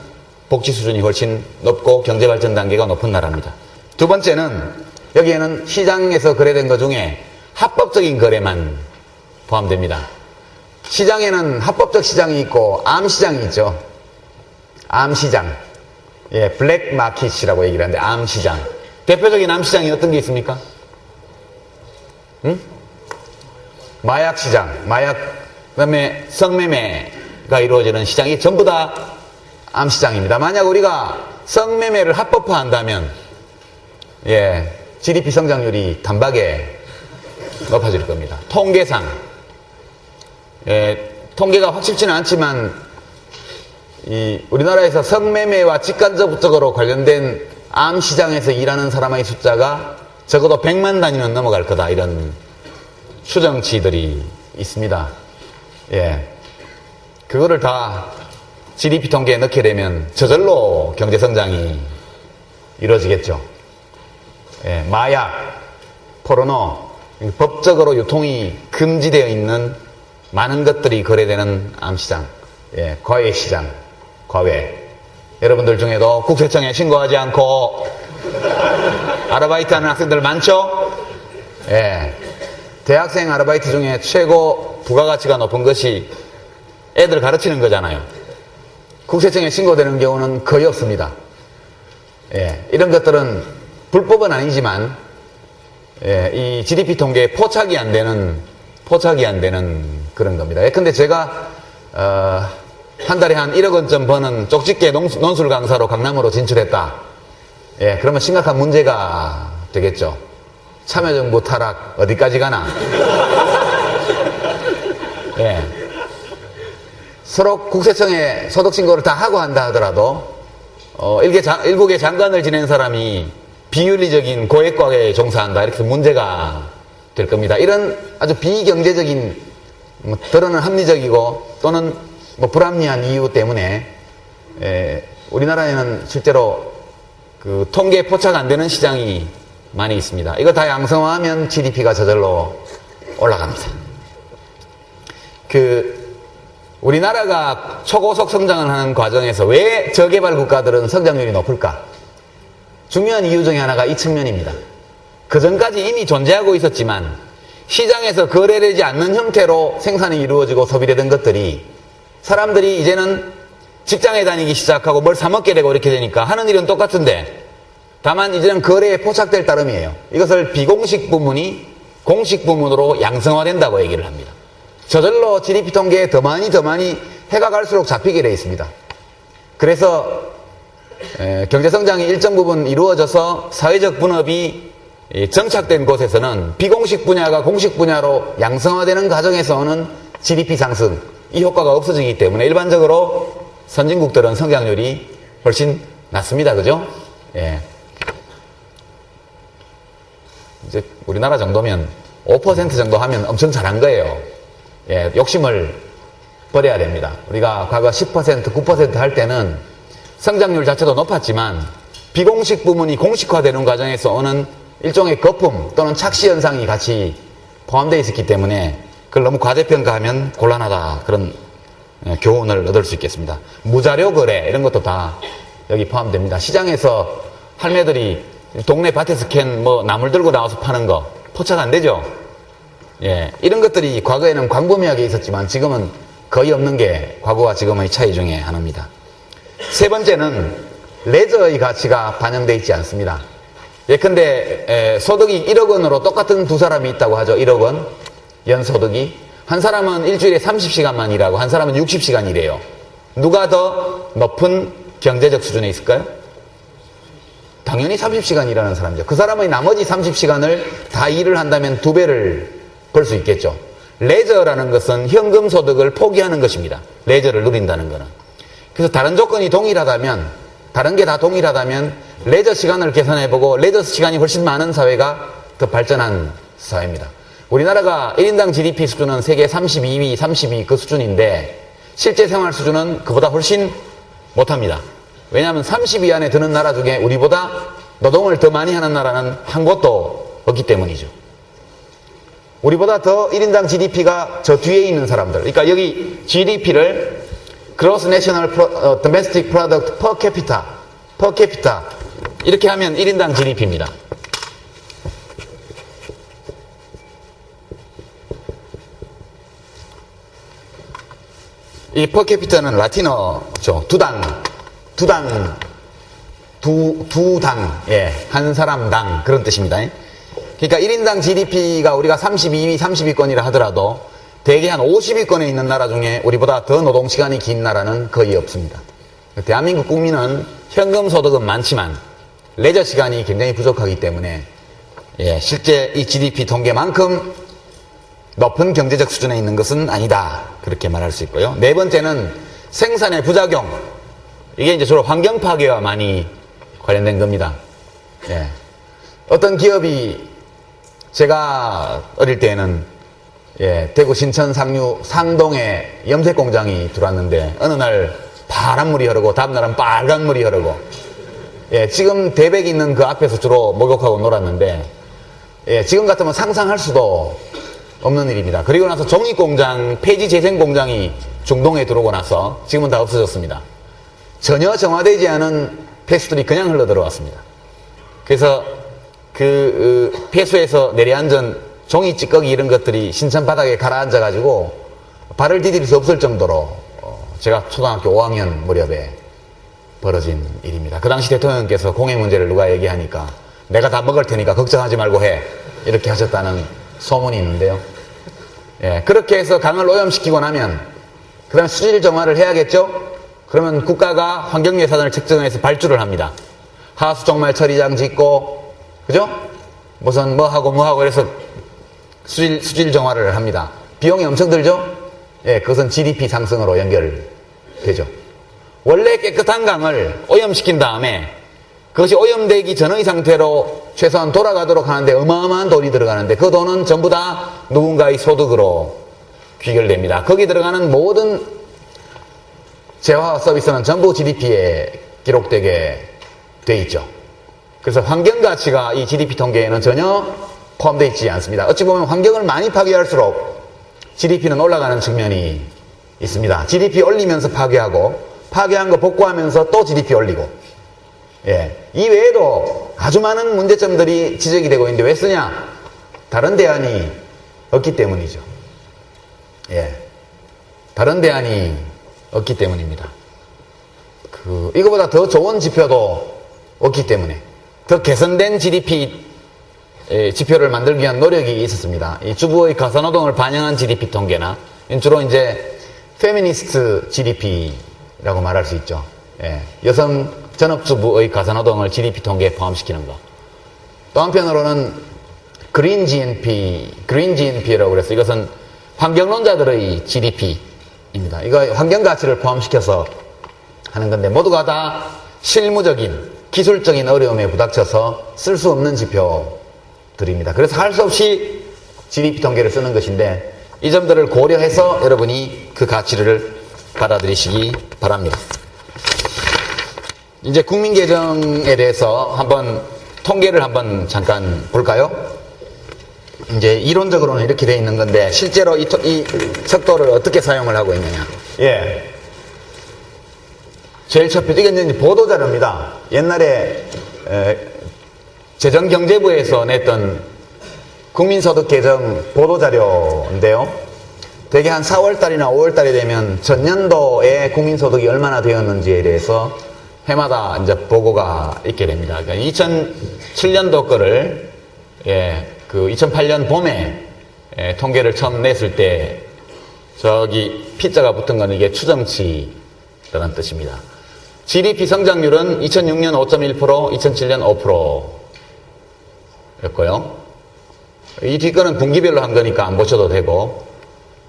복지 수준이 훨씬 높고 경제발전 단계가 높은 나라입니다. 두 번째는 여기에는 시장에서 거래된 것 중에 합법적인 거래만 포함됩니다. 시장에는 합법적 시장이 있고 암시장이 있죠. 암시장. 예, 블랙마켓이라고 얘기를 하는데 암시장. 대표적인 암시장이 어떤 게 있습니까? 마약시장, 그 다음에 성매매가 이루어지는 시장이 전부 다 암시장입니다. 만약 우리가 성매매를 합법화한다면, 예, GDP 성장률이 단박에 높아질 겁니다. 통계상, 예, 통계가 확실치는 않지만, 우리나라에서 성매매와 직간접적으로 관련된 암시장에서 일하는 사람의 숫자가 적어도 100만 단위는 넘어갈 거다. 이런 추정치들이 있습니다. 예. 그거를 다 GDP 통계에 넣게 되면 저절로 경제성장이 이루어지겠죠. 예. 마약, 포르노, 법적으로 유통이 금지되어 있는 많은 것들이 거래되는 암시장, 예. 과외시장, 과외. 여러분들 중에도 국세청에 신고하지 않고 아르바이트 하는 학생들 많죠? 예. 대학생 아르바이트 중에 최고 부가가치가 높은 것이 애들 가르치는 거잖아요. 국세청에 신고되는 경우는 거의 없습니다. 예. 이런 것들은 불법은 아니지만, 예. 이 GDP 통계에 포착이 안 되는 그런 겁니다. 예컨대 제가, 한 달에 한 1억 원쯤 버는 쪽집게 논술 강사로 강남으로 진출했다. 예, 그러면 심각한 문제가 되겠죠. 참여정부 타락 어디까지 가나. 예. 서로 국세청에 소득신고를 다 하고 한다 하더라도 일국의 장관을 지낸 사람이 비윤리적인 고액과에 종사한다 이렇게 문제가 될 겁니다. 이런 아주 비경제적인 더러는 합리적이고 또는 불합리한 이유 때문에 우리나라에는 실제로 그 통계에 포착 안 되는 시장이 많이 있습니다. 이거 다 양성화하면 GDP가 저절로 올라갑니다. 우리나라가 초고속 성장을 하는 과정에서 왜 저개발 국가들은 성장률이 높을까? 중요한 이유 중에 하나가 이 측면입니다. 그 전까지 이미 존재하고 있었지만 시장에서 거래되지 않는 형태로 생산이 이루어지고 소비되던 것들이 사람들이 이제는 직장에 다니기 시작하고 뭘 사먹게 되고 이렇게 되니까 하는 일은 똑같은데 다만 이제는 거래에 포착될 따름이에요. 이것을 비공식 부문이 공식 부문으로 양성화된다고 얘기를 합니다. 저절로 GDP 통계에 더 많이 해가 갈수록 잡히게 되어 있습니다. 그래서 경제성장이 일정 부분 이루어져서 사회적 분업이 정착된 곳에서는 비공식 분야가 공식 분야로 양성화되는 과정에서 오는 GDP 상승 이 효과가 없어지기 때문에 일반적으로 선진국들은 성장률이 훨씬 낮습니다. 그죠? 예. 이제 우리나라 정도면 5% 정도 하면 엄청 잘한 거예요. 예, 욕심을 버려야 됩니다. 우리가 과거 10%, 9% 할 때는 성장률 자체도 높았지만 비공식 부문이 공식화되는 과정에서 오는 일종의 거품 또는 착시 현상이 같이 포함되어 있었기 때문에 그걸 너무 과대평가하면 곤란하다. 그런 교훈을 얻을 수 있겠습니다. 무자료 거래 이런 것도 다 여기 포함됩니다. 시장에서 할매들이 동네 밭에서 캔 나물 들고 나와서 파는 거 포착 안 되죠? 예, 이런 것들이 과거에는 광범위하게 있었지만 지금은 거의 없는 게 과거와 지금의 차이 중에 하나입니다. 세 번째는 레저의 가치가 반영되어 있지 않습니다. 예컨대 소득이 1억 원으로 똑같은 두 사람이 있다고 하죠. 1억 원 연소득이 한 사람은 일주일에 30시간만 일하고 한 사람은 60시간 일해요. 누가 더 높은 경제적 수준에 있을까요? 당연히 30시간 일하는 사람이죠. 그 사람의 나머지 30시간을 다 일을 한다면 2배를 벌 수 있겠죠. 레저라는 것은 현금 소득을 포기하는 것입니다. 레저를 누린다는 것은. 그래서 다른 조건이 동일하다면, 다른 게 다 동일하다면 레저 시간을 계산해보고 레저 시간이 훨씬 많은 사회가 더 발전한 사회입니다. 우리나라가 1인당 GDP 수준은 세계 32위, 32위 그 수준인데 실제 생활 수준은 그보다 훨씬 못합니다. 왜냐하면 30위 안에 드는 나라 중에 우리보다 노동을 더 많이 하는 나라는 한 곳도 없기 때문이죠. 우리보다 더 1인당 GDP가 저 뒤에 있는 사람들, 그러니까 여기 GDP를 Gross National Domestic Product per capita 이렇게 하면 1인당 GDP입니다. 이 per capita는 라틴어죠. 한 사람당 그런 뜻입니다. 그러니까 1인당 GDP가 우리가 32위, 30위권이라 하더라도 대개 한 50위권에 있는 나라 중에 우리보다 더 노동시간이 긴 나라는 거의 없습니다. 대한민국 국민은 현금 소득은 많지만 레저 시간이 굉장히 부족하기 때문에 실제 이 GDP 통계만큼 높은 경제적 수준에 있는 것은 아니다. 그렇게 말할 수 있고요. 네 번째는 생산의 부작용. 이게 이제 주로 환경 파괴와 많이 관련된 겁니다. 어떤 기업이 제가 어릴 때에는 대구 신천 상류 상동에 염색 공장이 들어왔는데 어느 날 파란 물이 흐르고 다음 날은 빨간 물이 흐르고 지금 대백이 있는 그 앞에서 주로 목욕하고 놀았는데 지금 같으면 상상할 수도 없는 일입니다. 그리고 나서 종이공장, 폐지재생공장이 중동에 들어오고 나서 지금은 다 없어졌습니다. 전혀 정화되지 않은 폐수들이 그냥 흘러 들어왔습니다. 그래서 그 폐수에서 내려앉은 종이 찌꺼기 이런 것들이 신천 바닥에 가라앉아가지고 발을 디딜 수 없을 정도로 제가 초등학교 5학년 무렵에 벌어진 일입니다. 그 당시 대통령께서 공해 문제를 누가 얘기하니까 내가 다 먹을 테니까 걱정하지 말고 해 이렇게 하셨다는 소문이 있는데요. 그렇게 해서 강을 오염시키고 나면 그 다음에 수질 정화를 해야겠죠? 그러면 국가가 환경예산을 책정해서 발주를 합니다. 하수 종말 처리장 짓고 그죠? 무슨 뭐하고 그래서 수질 정화를 합니다. 비용이 엄청 들죠? 그것은 GDP 상승으로 연결되죠. 원래 깨끗한 강을 오염시킨 다음에 그것이 오염되기 전의 상태로 최소한 돌아가도록 하는데 어마어마한 돈이 들어가는데 그 돈은 전부 다 누군가의 소득으로 귀결됩니다. 거기 들어가는 모든 재화와 서비스는 전부 GDP에 기록되게 돼 있죠. 그래서 환경가치가 이 GDP 통계에는 전혀 포함되어 있지 않습니다. 어찌 보면 환경을 많이 파괴할수록 GDP는 올라가는 측면이 있습니다. GDP 올리면서 파괴하고 파괴한 거 복구하면서 또 GDP 올리고 이 외에도 아주 많은 문제점들이 지적이 되고 있는데 왜 쓰냐? 다른 대안이 없기 때문이죠. 다른 대안이 없기 때문입니다. 이거보다 더 좋은 지표도 없기 때문에 더 개선된 GDP 지표를 만들기 위한 노력이 있었습니다. 이 주부의 가사노동을 반영한 GDP 통계나 주로 이제 페미니스트 GDP라고 말할 수 있죠. 여성 전업주부의 가사노동을 GDP 통계에 포함시키는 거. 또 한편으로는 그린 GNP라고 그래서 이것은 환경론자들의 GDP입니다. 이거 환경가치를 포함시켜서 하는 건데 모두가 다 실무적인 기술적인 어려움에 부닥쳐서 쓸 수 없는 지표들입니다. 그래서 할 수 없이 GDP 통계를 쓰는 것인데 이 점들을 고려해서 여러분이 그 가치를 받아들이시기 바랍니다. 이제 국민계정에 대해서 통계를 한번 잠깐 볼까요? 이제 이론적으로는 이렇게 되어 있는 건데 실제로 이 척도를 어떻게 사용을 하고 있느냐. 제일 첫 표지 이게 이제 보도자료입니다. 옛날에 재정경제부에서 냈던 국민소득계정 보도자료인데요. 대개 한 4월달이나 5월달이 되면 전년도에 국민소득이 얼마나 되었는지에 대해서 해마다 이제 보고가 있게 됩니다. 그러니까 2007년도 거를 그 2008년 봄에 통계를 처음 냈을 때 저기 P자가 붙은 건 이게 추정치라는 뜻입니다. GDP 성장률은 2006년 5.1%, 2007년 5%였고요. 이 뒷거는 분기별로 한 거니까 안 보셔도 되고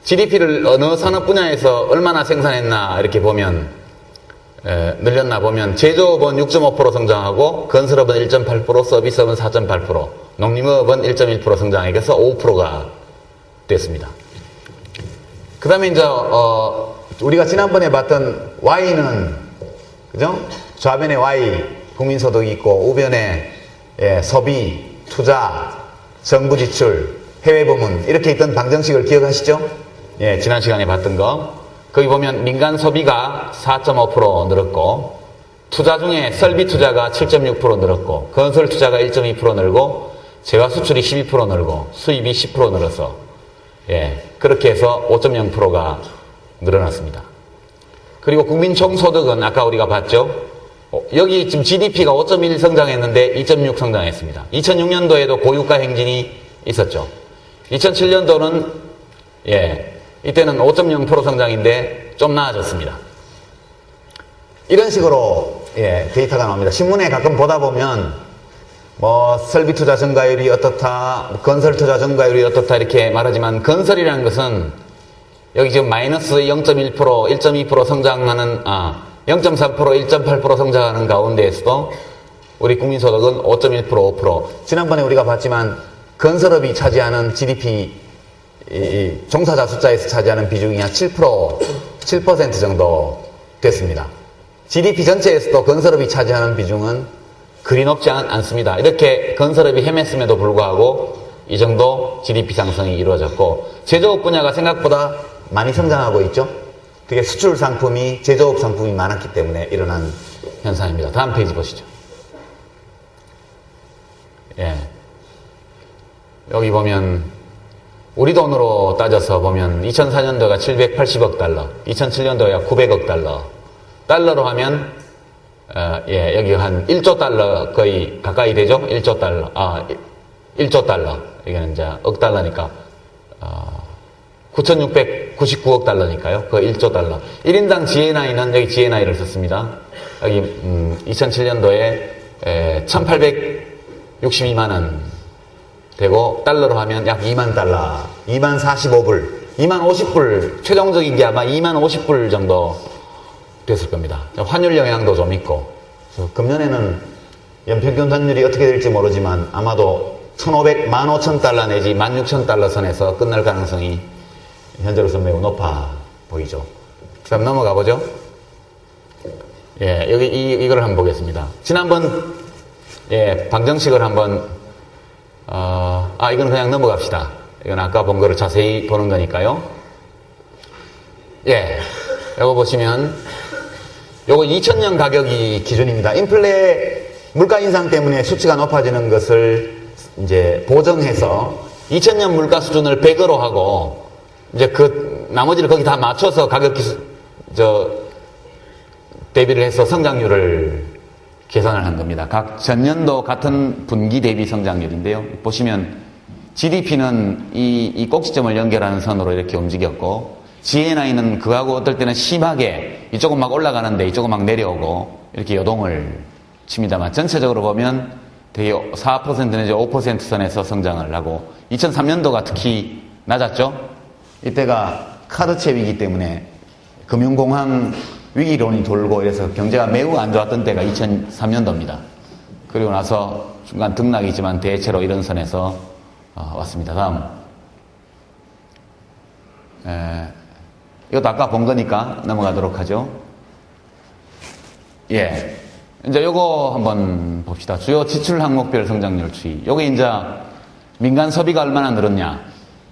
GDP를 어느 산업 분야에서 얼마나 생산했나 이렇게 보면 늘렸나 보면 제조업은 6.5% 성장하고 건설업은 1.8%, 서비스업은 4.8%, 농림업은 1.1% 성장해서 5%가 됐습니다. 그 다음에 이제 우리가 지난번에 봤던 Y는 그죠? 좌변에 Y 국민소득이 있고 우변에 소비, 투자, 정부 지출, 해외 부문 이렇게 있던 방정식을 기억하시죠? 예, 지난 시간에 봤던 거. 거기 보면 민간 소비가 4.5% 늘었고 투자 중에 설비 투자가 7.6% 늘었고 건설 투자가 1.2% 늘고 재화 수출이 12% 늘고 수입이 10% 늘어서 그렇게 해서 5.0%가 늘어났습니다. 그리고 국민 총소득은 아까 우리가 봤죠? 여기 지금 GDP가 5.1 성장했는데 2.6 성장했습니다. 2006년도에도 고유가 행진이 있었죠. 2007년도는 이때는 5.0% 성장인데 좀 나아졌습니다. 이런 식으로 데이터가 나옵니다. 신문에 가끔 보다 보면 뭐 설비 투자 증가율이 어떻다, 건설 투자 증가율이 어떻다 이렇게 말하지만 건설이라는 것은 여기 지금 마이너스 0.1%, 1.2% 성장하는 0.3%, 1.8% 성장하는 가운데에서도 우리 국민소득은 5.1%, 5%. 지난번에 우리가 봤지만 건설업이 차지하는 GDP 종사자 숫자에서 차지하는 비중이 한 7% 정도 됐습니다. GDP 전체에서도 건설업이 차지하는 비중은 그리 높지 않습니다. 이렇게 건설업이 헤맸음에도 불구하고 이 정도 GDP 상승이 이루어졌고 제조업 분야가 생각보다 많이 성장하고 있죠. 그게 수출 상품이 제조업 상품이 많았기 때문에 일어난 현상입니다. 다음 페이지 보시죠. 여기 보면 우리 돈으로 따져서 보면 2004년도가 780억 달러, 2007년도가 900억 달러. 달러로 하면 여기 한 1조 달러 거의 가까이 되죠? 1조 달러. 1조 달러. 이게는 이제 억 달러니까 9,699억 달러니까요. 그 1조 달러. 1인당 GNI는 여기 GNI를 썼습니다. 여기 2007년도에 1,862만 원 되고 달러로 하면 약 2만 달러, 2만 45불, 2만 50불, 최종적인 게 아마 2만 50불 정도 됐을 겁니다. 환율 영향도 좀 있고 금년에는 연평균 환율이 어떻게 될지 모르지만 아마도 15,000달러 내지 16,000달러 선에서 끝날 가능성이 현재로서 매우 높아 보이죠. 그 다음 넘어가 보죠. 여기 이걸 한번 보겠습니다. 지난번 방정식을 한번 이건 그냥 넘어갑시다. 이건 아까 본 거를 자세히 보는 거니까요. 요거 보시면 요거 2000년 가격이 기준입니다. 인플레 물가 인상 때문에 수치가 높아지는 것을 이제 보정해서 2000년 물가 수준을 100으로 하고 이제 그 나머지를 거기 다 맞춰서 가격 대비를 해서 성장률을 계산을 한 겁니다. 각 전년도 같은 분기 대비 성장률인데요. 보시면 GDP는 이 꼭지점을 연결하는 선으로 이렇게 움직였고 GNI는 그하고 어떨 때는 심하게 이쪽은 막 올라가는데 이쪽은 막 내려오고 이렇게 요동을 칩니다만 전체적으로 보면 되게 4% 내지 5% 선에서 성장을 하고 2003년도가 특히 낮았죠. 이때가 카드채 위기 때문에 금융공황 위기론이 돌고 이래서 경제가 매우 안 좋았던 때가 2003년도입니다. 그리고 나서 중간 등락이지만 대체로 이런 선에서 왔습니다. 다음. 이것도 아까 본 거니까 넘어가도록 하죠. 이제 요거 한번 봅시다. 주요 지출 항목별 성장률 추이. 요게 이제 민간 소비가 얼마나 늘었냐.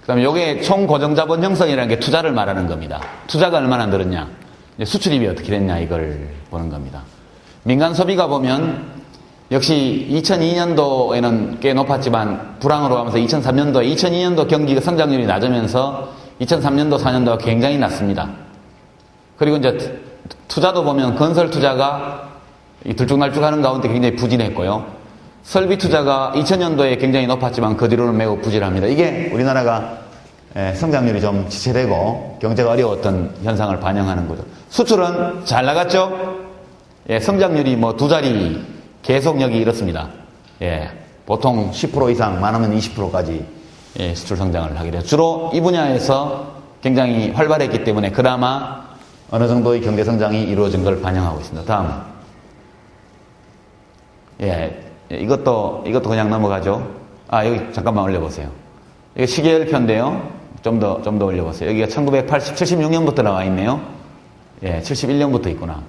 그 다음에 요게 총 고정자본 형성이라는 게 투자를 말하는 겁니다. 투자가 얼마나 늘었냐. 수출입이 어떻게 됐냐 이걸 보는 겁니다. 민간 소비가 보면 역시 2002년도에는 꽤 높았지만 불황으로 가면서 2002년도 경기 성장률이 낮으면서 2003년도, 4년도가 굉장히 낮습니다. 그리고 이제 투자도 보면 건설 투자가 들쭉날쭉하는 가운데 굉장히 부진했고요. 설비 투자가 2000년도에 굉장히 높았지만 그 뒤로는 매우 부진합니다. 이게 우리나라가 성장률이 좀 지체되고 경제가 어려웠던 현상을 반영하는 거죠. 수출은 잘 나갔죠? 성장률이 뭐 두 자리 계속 여기 이렇습니다. 보통 10% 이상 많으면 20%까지 수출 성장을 하게 돼요. 주로 이 분야에서 굉장히 활발했기 때문에 그나마 어느 정도의 경제 성장이 이루어진 걸 반영하고 있습니다. 다음. 이것도 그냥 넘어가죠. 여기 잠깐만 올려보세요. 이게 시계열표인데요. 좀 더 올려보세요. 여기가 76년부터 나와 있네요. 71년부터 있구나.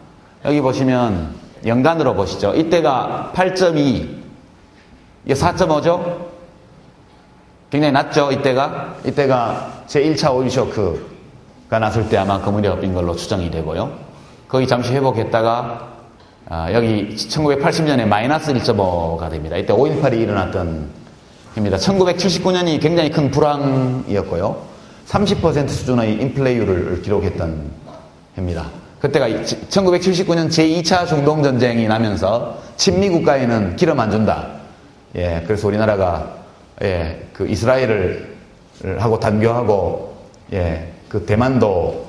여기 보시면 연간으로 보시죠. 이때가 8.2, 이게 4.5죠? 굉장히 낮죠, 이때가? 이때가 제1차 오일 쇼크가 났을 때 아마 그 무렵인 걸로 추정이 되고요. 거기 잠시 회복했다가, 여기 1980년에 마이너스 1.5가 됩니다. 이때 5.18이 일어났던 해입니다. 1979년이 굉장히 큰 불황이었고요. 30% 수준의 인플레이율을 기록했던 해입니다. 그때가 1979년 제2차 중동전쟁이 나면서 친미 국가에는 기름 안 준다. 그래서 우리나라가 그 이스라엘을 하고 단교하고 그 대만도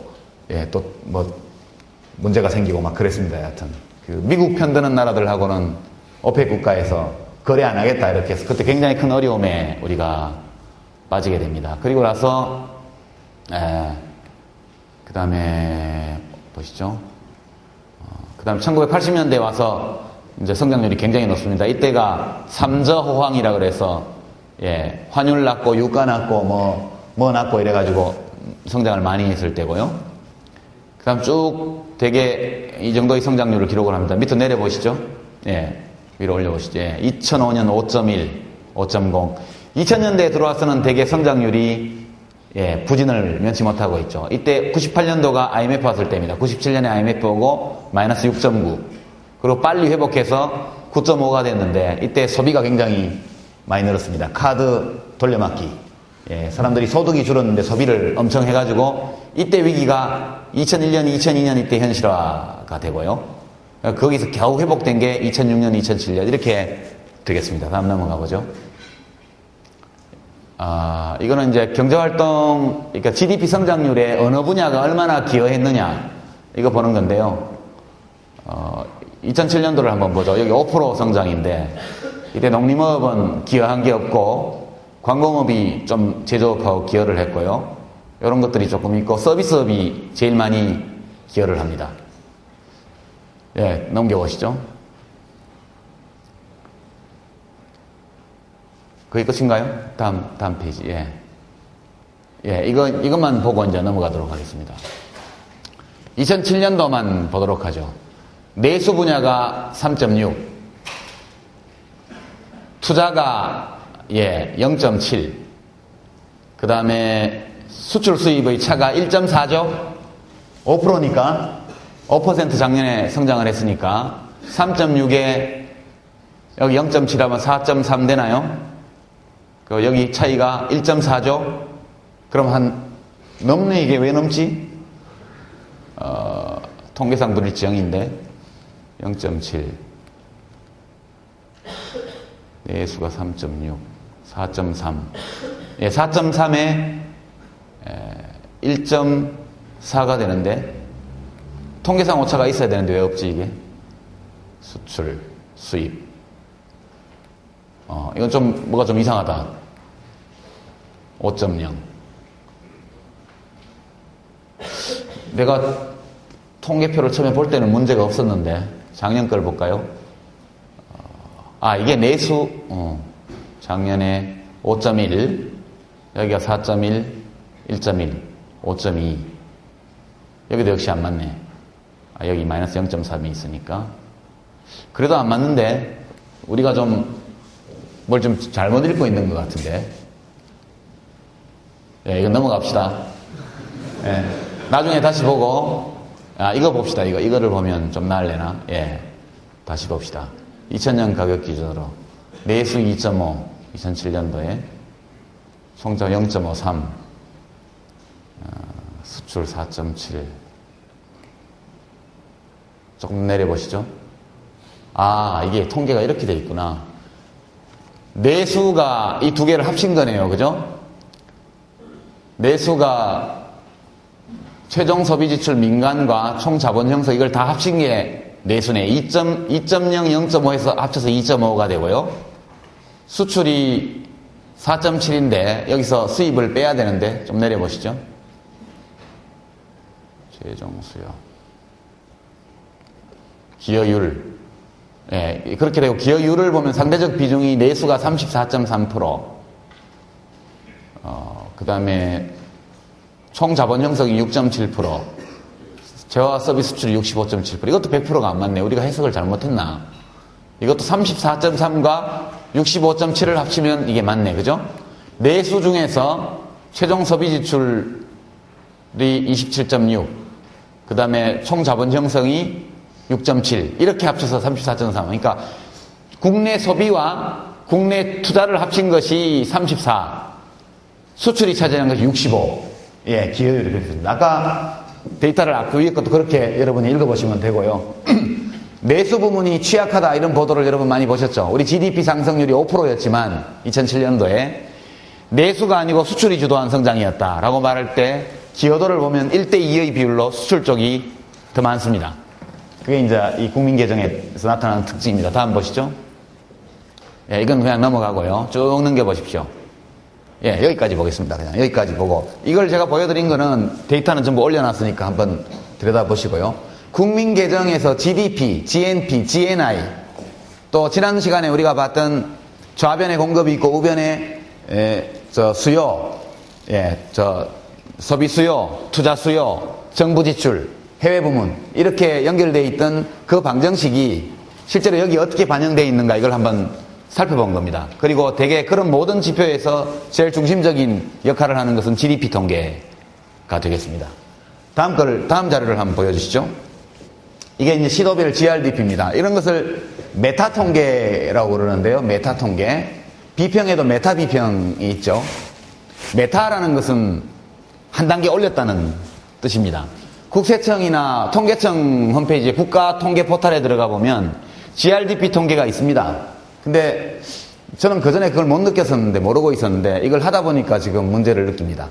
또 뭐 문제가 생기고 막 그랬습니다. 여하튼 그 미국 편드는 나라들하고는 오펙 국가에서 거래 안 하겠다 이렇게 해서 그때 굉장히 큰 어려움에 우리가 빠지게 됩니다. 그리고 나서 그 다음에 보시죠. 그 다음 1980년대 와서 이제 성장률이 굉장히 높습니다. 이때가 삼저호황이라 그래서 환율 낮고 유가 낮고 뭐 낮고 이래가지고 성장을 많이 했을 때고요. 그 다음 쭉 되게 이 정도의 성장률을 기록을 합니다. 밑으로 내려보시죠. 위로 올려보시죠. 2005년 5.1, 5.0. 2000년대에 들어와서는 되게 성장률이 부진을 면치 못하고 있죠. 이때 98년도가 IMF 왔을 때입니다. 97년에 IMF 오고 마이너스 6.9. 그리고 빨리 회복해서 9.5가 됐는데 이때 소비가 굉장히 많이 늘었습니다. 카드 돌려막기. 사람들이 소득이 줄었는데 소비를 엄청 해가지고 이때 위기가 2001년, 2002년 이때 현실화가 되고요. 거기서 겨우 회복된 게 2006년, 2007년 이렇게 되겠습니다. 다음 넘어가 보죠. 이거는 이제 경제활동, 그러니까 GDP 성장률에 어느 분야가 얼마나 기여했느냐 이거 보는 건데요. 2007년도를 한번 보죠. 여기 5% 성장인데 이때 농림업은 기여한 게 없고 관공업이 좀 제조업하고 기여를 했고요. 이런 것들이 조금 있고 서비스업이 제일 많이 기여를 합니다. 넘겨보시죠. 그게 끝인가요? 다음 페이지. 이것만 보고 이제 넘어가도록 하겠습니다. 2007년도만 보도록 하죠. 내수 분야가 3.6, 투자가 0.7, 그 다음에 수출 수입의 차가 1.4죠. 5%니까 5% 작년에 성장을 했으니까 3.6에 여기 0.7하면 4.3 되나요? 여기 차이가 1.4죠? 그럼 한 넘네. 이게 왜 넘지? 통계상 불일치형인데 0.7 내수가 3.6 4.3 4.3에 1.4가 되는데 통계상 오차가 있어야 되는데 왜 없지 이게? 수출, 수입. 이건 좀 뭐가 좀 이상하다. 5.0. 내가 통계표를 처음에 볼 때는 문제가 없었는데 작년 걸 볼까요? 이게 내수. 작년에 5.1, 여기가 4.1, 1.1, 5.2. 여기도 역시 안 맞네. 여기 마이너스 0.3이 있으니까. 그래도 안 맞는데 우리가 뭘 좀 잘못 읽고 있는 것 같은데. 이건 넘어갑시다. 나중에 다시 보고, 이거 봅시다. 이거를 보면 좀 나을래나? 다시 봅시다. 2000년 가격 기준으로. 내수 2.5, 2007년도에. 성장 0.53. 수출 4.7. 조금 내려보시죠. 이게 통계가 이렇게 돼 있구나. 내수가 이 두 개를 합친 거네요. 그죠? 내수가 최종 소비 지출 민간과 총 자본 형성 이걸 다 합친 게 내수네. 2.0, 0.5에서 합쳐서 2.5가 되고요. 수출이 4.7인데 여기서 수입을 빼야 되는데 좀 내려보시죠. 최종 수요. 기여율. 예, 그렇게 되고 기여율을 보면 상대적 비중이 내수가 34.3%. 그 다음에 총 자본 형성이 6.7%. 재화 서비스 수출이 65.7%. 이것도 100%가 안 맞네. 우리가 해석을 잘못했나? 이것도 34.3과 65.7을 합치면 이게 맞네. 그죠? 내수 중에서 최종 소비 지출이 27.6. 그 다음에 총 자본 형성이 6.7. 이렇게 합쳐서 34.3. 그러니까 국내 소비와 국내 투자를 합친 것이 34. 수출이 차지하는 것이 65. 예, 기여율이 그렇습니다. 아까 데이터를 그 위에 것도 그렇게 여러분이 읽어보시면 되고요. 내수 부문이 취약하다 이런 보도를 여러분 많이 보셨죠. 우리 GDP 상승률이 5%였지만 2007년도에 내수가 아니고 수출이 주도한 성장이었다라고 말할 때 기여도를 보면 1대2의 비율로 수출 쪽이 더 많습니다. 그게 이제 이 국민계정에서 나타나는 특징입니다. 다음 보시죠. 예, 이건 그냥 넘어가고요. 쭉 넘겨보십시오. 예, 여기까지 보겠습니다. 그냥 여기까지 보고. 이걸 제가 보여드린 거는 데이터는 전부 올려놨으니까 한번 들여다보시고요. 국민계정에서 GDP, GNP, GNI, 또 지난 시간에 우리가 봤던 좌변에 공급이 있고 우변에 수요, 소비 수요, 투자 수요, 정부 지출, 해외 부문 이렇게 연결되어 있던 그 방정식이 실제로 여기 어떻게 반영되어 있는가 이걸 한번 살펴본 겁니다. 그리고 대개 그런 모든 지표에서 제일 중심적인 역할을 하는 것은 GDP 통계가 되겠습니다. 다음 자료를 한번 보여주시죠. 이게 이제 시도별 GRDP입니다. 이런 것을 메타 통계라고 그러는데요. 메타 통계. 비평에도 메타 비평이 있죠. 메타라는 것은 한 단계 올렸다는 뜻입니다. 국세청이나 통계청 홈페이지에 국가 통계 포털에 들어가 보면 GRDP 통계가 있습니다. 근데 저는 그전에 그걸 못 느꼈었는데 모르고 있었는데 이걸 하다 보니까 지금 문제를 느낍니다.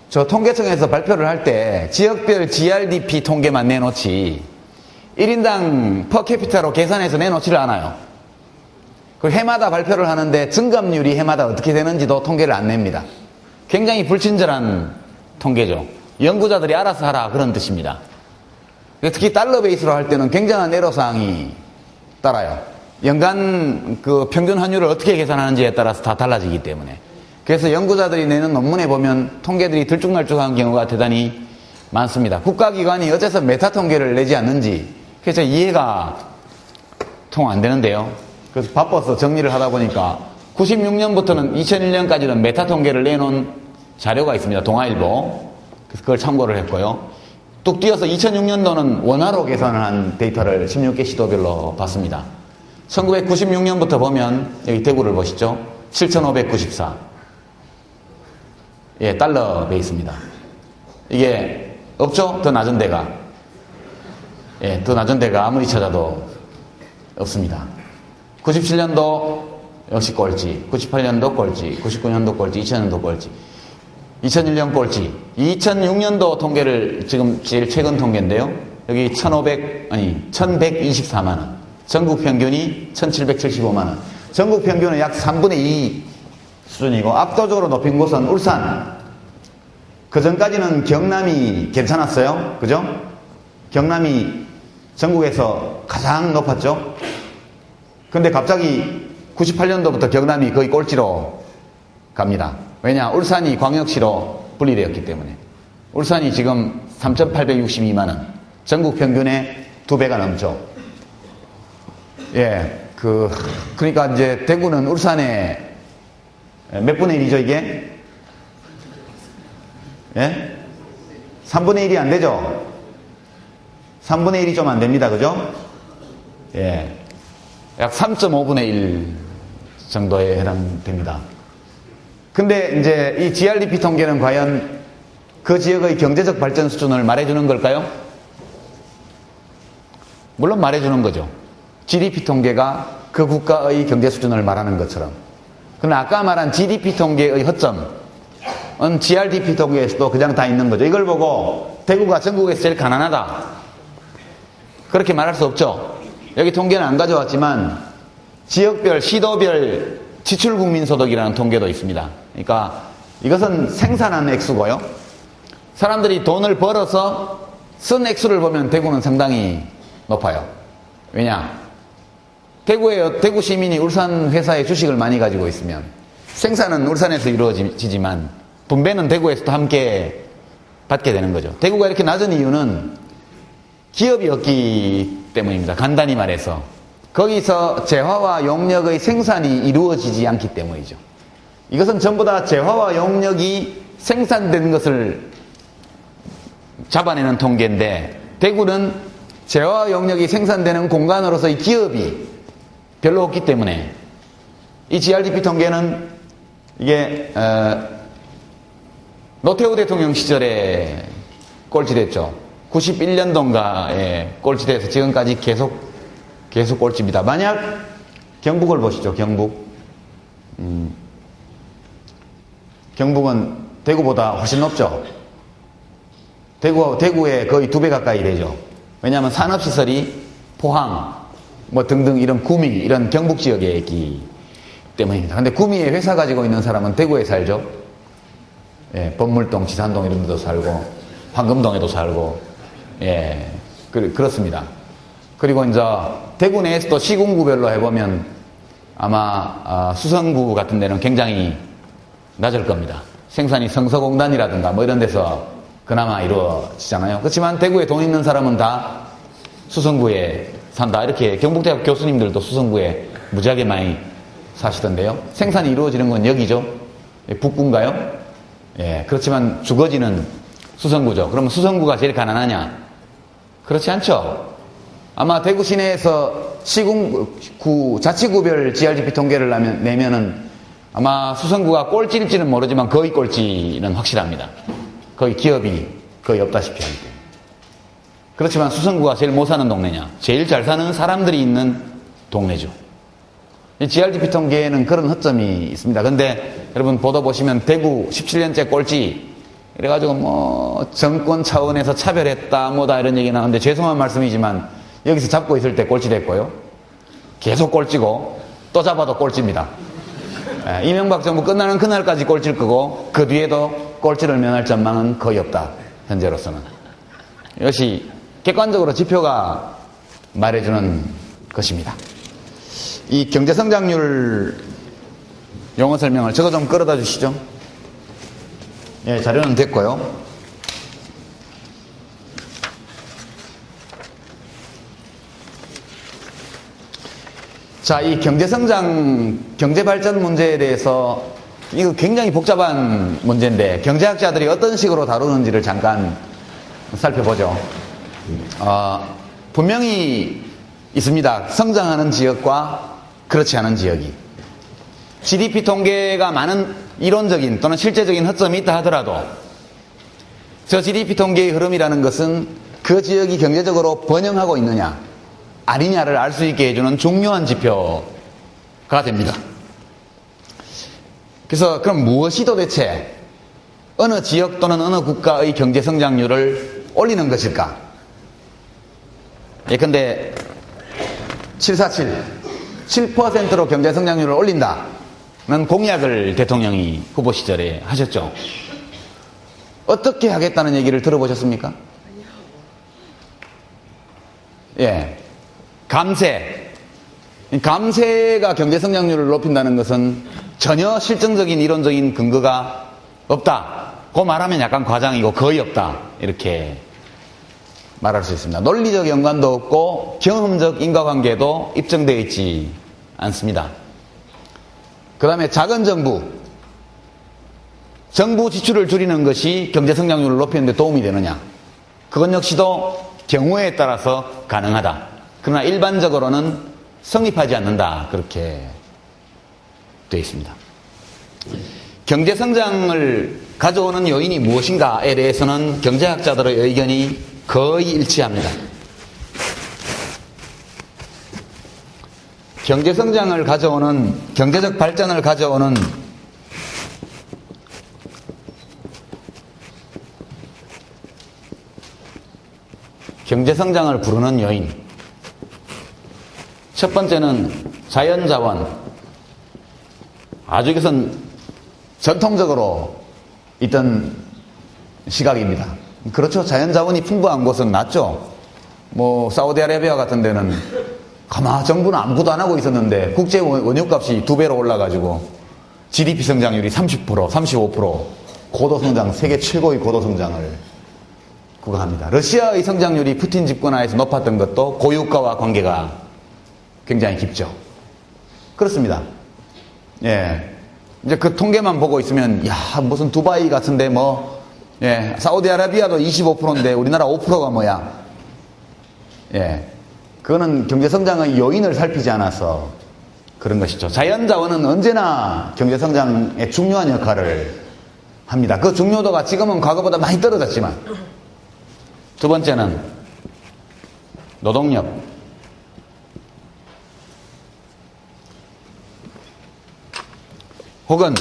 저 통계청에서 발표를 할 때 지역별 GRDP 통계만 내놓지 1인당 퍼캐피타로 계산해서 내놓지를 않아요. 그 해마다 발표를 하는데 증감률이 해마다 어떻게 되는지도 통계를 안 냅니다. 굉장히 불친절한 통계죠. 연구자들이 알아서 하라 그런 뜻입니다. 특히 달러 베이스로 할 때는 굉장한 애로사항이 따라요. 연간 그 평균 환율을 어떻게 계산하는지에 따라서 다 달라지기 때문에. 그래서 연구자들이 내는 논문에 보면 통계들이 들쭉날쭉한 경우가 대단히 많습니다. 국가기관이 어째서 메타 통계를 내지 않는지 그래서 이해가 통 안 되는데요. 그래서 바빠서 정리를 하다 보니까 96년부터는 2001년까지는 메타 통계를 내놓은 자료가 있습니다. 동아일보. 그래서 그걸 참고를 했고요. 뚝 뛰어서 2006년도는 원화로 계산을 한 데이터를 16개 시도별로 봤습니다. 1996년부터 보면 여기 대구를 보시죠. 7,594. 예, 달러 베이스입니다. 이게 없죠? 더 낮은 데가. 예, 더 낮은 데가 아무리 찾아도 없습니다. 97년도 역시 꼴찌, 98년도 꼴찌, 99년도 꼴찌, 2000년도 꼴찌, 2001년 꼴찌, 2006년도 통계를 지금 제일 최근 통계인데요. 여기 1124만원. 전국 평균이 1775만원. 전국 평균은 약 3분의 2 수준이고 압도적으로 높인 곳은 울산. 그 전까지는 경남이 괜찮았어요. 그죠? 경남이 전국에서 가장 높았죠. 근데 갑자기 98년도부터 경남이 거의 꼴찌로 갑니다. 왜냐? 울산이 광역시로 분리되었기 때문에. 울산이 지금 3,862만원. 전국 평균의 2배가 넘죠. 예, 그러니까 이제 대구는 울산에 몇 분의 1이죠, 이게? 예? 3분의 1이 안 되죠? 3분의 1이 좀 안 됩니다, 그죠? 예. 약 3.5분의 1 정도에 해당됩니다. 근데 이제 이 GRDP 통계는 과연 그 지역의 경제적 발전 수준을 말해주는 걸까요? 물론 말해주는 거죠. GDP 통계가 그 국가의 경제 수준을 말하는 것처럼. 그러나 아까 말한 GDP 통계의 허점은 GRDP 통계에서도 그냥 다 있는 거죠. 이걸 보고 대구가 전국에서 제일 가난하다. 그렇게 말할 수 없죠. 여기 통계는 안 가져왔지만 지역별, 시도별 지출국민소득이라는 통계도 있습니다. 그러니까 이것은 생산한 액수고요. 사람들이 돈을 벌어서 쓴 액수를 보면 대구는 상당히 높아요. 왜냐? 대구 시민이 울산 회사의 주식을 많이 가지고 있으면 생산은 울산에서 이루어지지만 분배는 대구에서도 함께 받게 되는 거죠. 대구가 이렇게 낮은 이유는 기업이 없기 때문입니다. 간단히 말해서 거기서 재화와 용역의 생산이 이루어지지 않기 때문이죠. 이것은 전부 다 재화와 용역이 생산된 것을 잡아내는 통계인데 대구는 재화와 용역이 생산되는 공간으로서의 기업이 별로 없기 때문에 이 GRDP 통계는 이게 노태우 대통령 시절에 꼴찌됐죠. 91년도인가에 꼴찌돼서 지금까지 계속 꼴찌입니다. 만약 경북을 보시죠. 경북은 대구보다 훨씬 높죠. 대구에 거의 2배 가까이 되죠. 왜냐하면 산업시설이 포항 뭐 등등 이런 구미 이런 경북 지역에 있기 때문입니다. 근데 구미에 회사 가지고 있는 사람은 대구에 살죠. 예, 법물동, 지산동 이런 데도 살고 황금동에도 살고 예, 그렇습니다. 그리고 이제 대구 내에서도 시군구별로 해보면 아마 수성구 같은 데는 굉장히 낮을 겁니다. 생산이 성서공단이라든가 뭐 이런 데서 그나마 이루어지잖아요. 그렇지만 대구에 돈 있는 사람은 다 수성구에 산다. 이렇게 경북대학 교수님들도 수성구에 무지하게 많이 사시던데요. 생산이 이루어지는 건 여기죠. 북구인가요? 예, 그렇지만 주거지는 수성구죠. 그러면 수성구가 제일 가난하냐? 그렇지 않죠. 아마 대구 시내에서 시군구 자치구별 GRDP 통계를 내면은 아마 수성구가 꼴찌일지는 모르지만 거의 꼴찌는 확실합니다. 거의 기업이 거의 없다시피 하기 때문에. 그렇지만 수성구가 제일 못 사는 동네냐? 제일 잘 사는 사람들이 있는 동네죠. 이 GRDP 통계에는 그런 허점이 있습니다. 근데 여러분 보도 보시면 대구 17년째 꼴찌 이래가지고 뭐 정권 차원에서 차별했다 뭐다 이런 얘기 나오는데 죄송한 말씀이지만 여기서 잡고 있을 때 꼴찌 됐고요. 계속 꼴찌고 또 잡아도 꼴찌입니다. 이명박 정부 끝나는 그날까지 꼴찌일 거고 그 뒤에도 꼴찌를 면할 전망은 거의 없다. 현재로서는. 이것이 객관적으로 지표가 말해주는 것입니다. 이 경제성장률 용어 설명을 저거 좀 끌어다 주시죠. 예, 자료는 됐고요. 자, 이 경제성장, 경제발전 문제에 대해서 이거 굉장히 복잡한 문제인데 경제학자들이 어떤 식으로 다루는지를 잠깐 살펴보죠. 분명히 있습니다. 성장하는 지역과 그렇지 않은 지역이. GDP 통계가 많은 이론적인 또는 실제적인 허점이 있다 하더라도 저 GDP 통계의 흐름이라는 것은 그 지역이 경제적으로 번영하고 있느냐 아니냐를 알 수 있게 해주는 중요한 지표가 됩니다. 그래서 그럼 무엇이 도대체 어느 지역 또는 어느 국가의 경제 성장률을 올리는 것일까? 예컨대 747, 7%로 경제 성장률을 올린다는 공약을 대통령이 후보 시절에 하셨죠. 어떻게 하겠다는 얘기를 들어보셨습니까? 예. 감세가 경제 성장률을 높인다는 것은 전혀 실증적인 이론적인 근거가 없다. 그 말하면 약간 과장이고 거의 없다. 이렇게 말할 수 있습니다. 논리적 연관도 없고 경험적 인과관계도 입증되어 있지 않습니다. 그 다음에 작은 정부 지출을 줄이는 것이 경제 성장률을 높이는 데 도움이 되느냐? 그건 역시도 경우에 따라서 가능하다. 그러나 일반적으로는 성립하지 않는다. 그렇게 되어 있습니다. 경제 성장을 가져오는 요인이 무엇인가에 대해서는 경제학자들의 의견이 거의 일치합니다. 경제 성장을 가져오는, 경제적 발전을 가져오는 경제 성장을 부르는 요인. 첫 번째는 자연자원. 아주 이것은 전통적으로 있던 시각입니다. 그렇죠. 자연자원이 풍부한 곳은 낫죠. 뭐 사우디아라비아 같은 데는 가만 정부는 아무것도 안 하고 있었는데 국제 원유값이 2배로 올라가지고 GDP 성장률이 30%, 35% 고도성장, 세계 최고의 고도성장을 그거 합니다. 러시아의 성장률이 푸틴 집권하에서 높았던 것도 고유가와 관계가 굉장히 깊죠. 그렇습니다. 예. 이제 그 통계만 보고 있으면, 야, 무슨 두바이 같은데 예, 사우디아라비아도 25%인데 우리나라 5%가 뭐야? 예. 그거는 경제성장의 요인을 살피지 않아서 그런 것이죠. 자연자원은 언제나 경제성장에 중요한 역할을 합니다. 그 중요도가 지금은 과거보다 많이 떨어졌지만, 두 번째는 노동력. 혹은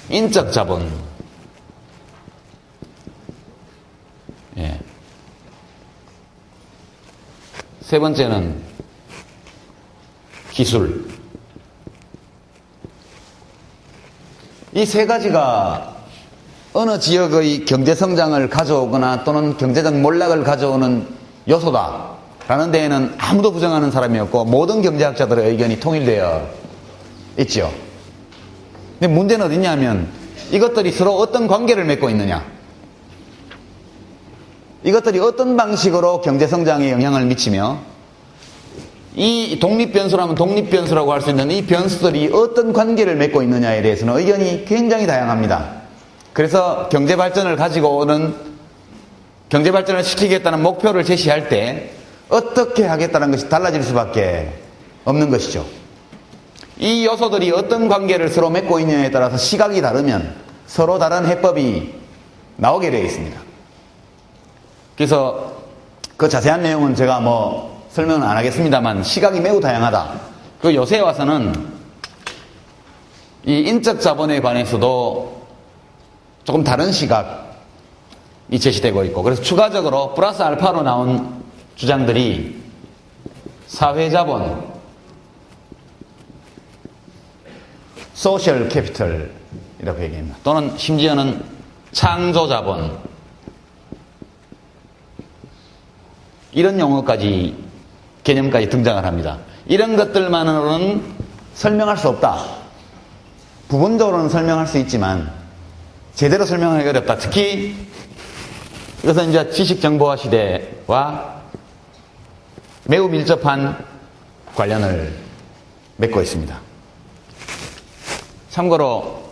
인적 자본. 예. 세 번째는 기술. 이 세 가지가 어느 지역의 경제성장을 가져오거나 또는 경제적 몰락을 가져오는 요소다라는 데에는 아무도 부정하는 사람이 없고 모든 경제학자들의 의견이 통일되어 있죠. 근데 문제는 어디냐면 이것들이 서로 어떤 관계를 맺고 있느냐, 이것들이 어떤 방식으로 경제성장에 영향을 미치며 이 독립변수라면 독립변수라고 할 수 있는 이 변수들이 어떤 관계를 맺고 있느냐에 대해서는 의견이 굉장히 다양합니다. 그래서 경제발전을 가지고 오는, 경제발전을 시키겠다는 목표를 제시할 때 어떻게 하겠다는 것이 달라질 수밖에 없는 것이죠. 이 요소들이 어떤 관계를 서로 맺고 있느냐에 따라서 시각이 다르면 서로 다른 해법이 나오게 되어 있습니다. 그래서 그 자세한 내용은 제가 설명은 안 하겠습니다만 시각이 매우 다양하다. 그 요새 와서는 이 인적 자본에 관해서도 조금 다른 시각이 제시되고 있고, 그래서 추가적으로 플러스 알파로 나온 주장들이 사회자본, 소셜 캐피털이라고 얘기합니다. 또는 심지어는 창조자본, 이런 용어까지, 개념까지 등장을 합니다. 이런 것들만으로는 설명할 수 없다. 부분적으로는 설명할 수 있지만 제대로 설명하기 어렵다. 특히 이것은 이제 지식정보화 시대와 매우 밀접한 관련을 맺고 있습니다. 참고로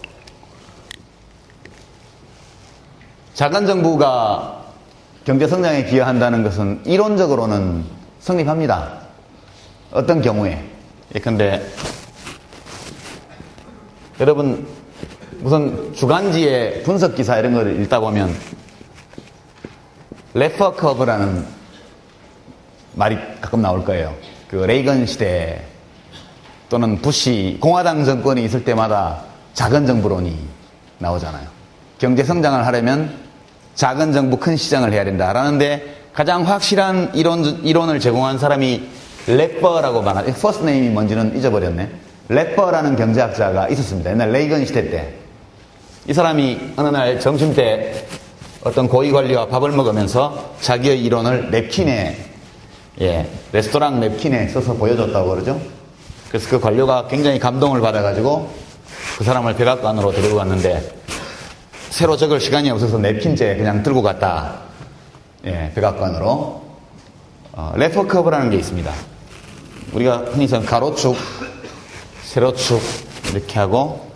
작은 정부가 경제성장에 기여한다는 것은 이론적으로는 성립합니다. 어떤 경우에. 예컨대 여러분 무슨 주간지의 분석기사 이런 걸 읽다 보면 레퍼 커브라는 말이 가끔 나올 거예요. 그 레이건 시대 또는 부시 공화당 정권이 있을 때마다 작은 정부론이 나오잖아요. 경제성장을 하려면 작은 정부 큰 시장을 해야 된다라는데 가장 확실한 이론을 제공한 사람이 래퍼라고 말하죠. 퍼스트 네임이 뭔지는 잊어버렸네. 래퍼라는 경제학자가 있었습니다. 옛날 레이건 시대 때. 이 사람이 어느 날 점심 때 어떤 고위 관리와 밥을 먹으면서 자기의 이론을 냅킨에, 레스토랑 냅킨에 써서 보여줬다고 그러죠. 그래서 그 관료가 굉장히 감동을 받아가지고 그 사람을 백악관으로 데리고 갔는데 새로 적을 시간이 없어서 냅킨째 그냥 들고 갔다. 백악관으로. 레퍼 커브라는 게 있습니다. 우리가 흔히 선 가로축, 세로축 이렇게 하고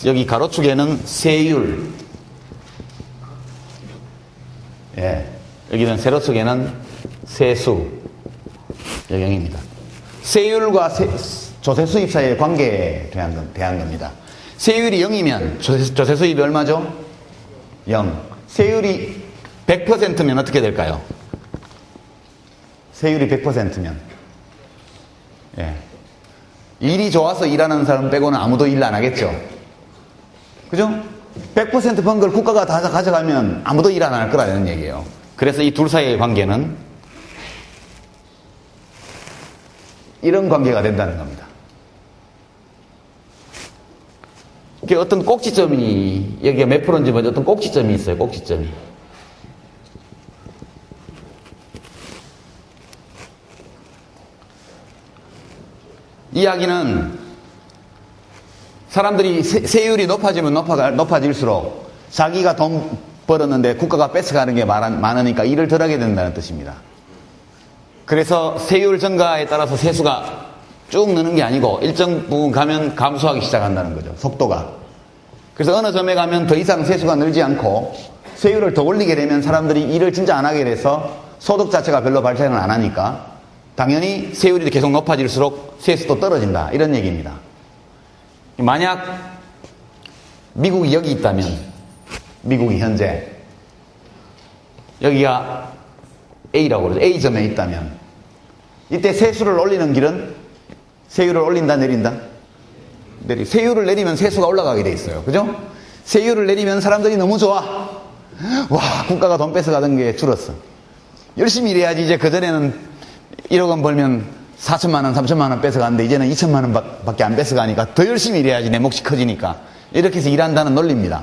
여기 가로축에는 세율, 여기는 세로축에는 세수 영역입니다. 세율과 조세 수입 사이의 관계에 대한 겁니다. 세율이 0이면 조세 수입이 얼마죠? 0. 세율이 100%면 어떻게 될까요? 세율이 100%면 일이 좋아서 일하는 사람 빼고는 아무도 일 안 하겠죠. 그죠? 100% 번 걸 국가가 다 가져가면 아무도 일 안 할 거라는 얘기예요. 그래서 이 둘 사이의 관계는 이런 관계가 된다는 겁니다. 어떤 꼭지점이, 여기가 몇 프로인지 먼저 어떤 꼭지점이 있어요. 꼭지점이. 이야기는 사람들이 세율이 높아지면 높아질수록 자기가 돈 벌었는데 국가가 뺏어가는 게 많으니까 일을 덜 하게 된다는 뜻입니다. 그래서 세율 증가에 따라서 세수가 쭉 느는 게 아니고 일정 부분 가면 감소하기 시작한다는 거죠. 속도가. 그래서 어느 점에 가면 더 이상 세수가 늘지 않고 세율을 더 올리게 되면 사람들이 일을 진짜 안 하게 돼서 소득 자체가 별로 발생을 안 하니까 당연히 세율이 계속 높아질수록 세수도 떨어진다. 이런 얘기입니다. 만약 미국이 여기 있다면, 미국이 현재 여기가 A라고 그러죠. A점에 있다면 이때 세수를 올리는 길은 세율을 올린다 내린다? 세율을 내리면 세수가 올라가게 돼 있어요. 그죠? 세율을 내리면 사람들이 너무 좋아. 와, 국가가 돈 뺏어가던 게 줄었어. 열심히 일해야지. 이제 그전에는 1억 원 벌면 4천만 원, 3천만 원 뺏어가는데 이제는 2천만 원 밖에 안 뺏어가니까 더 열심히 일해야지. 내 몫이 커지니까. 이렇게 해서 일한다는 논리입니다.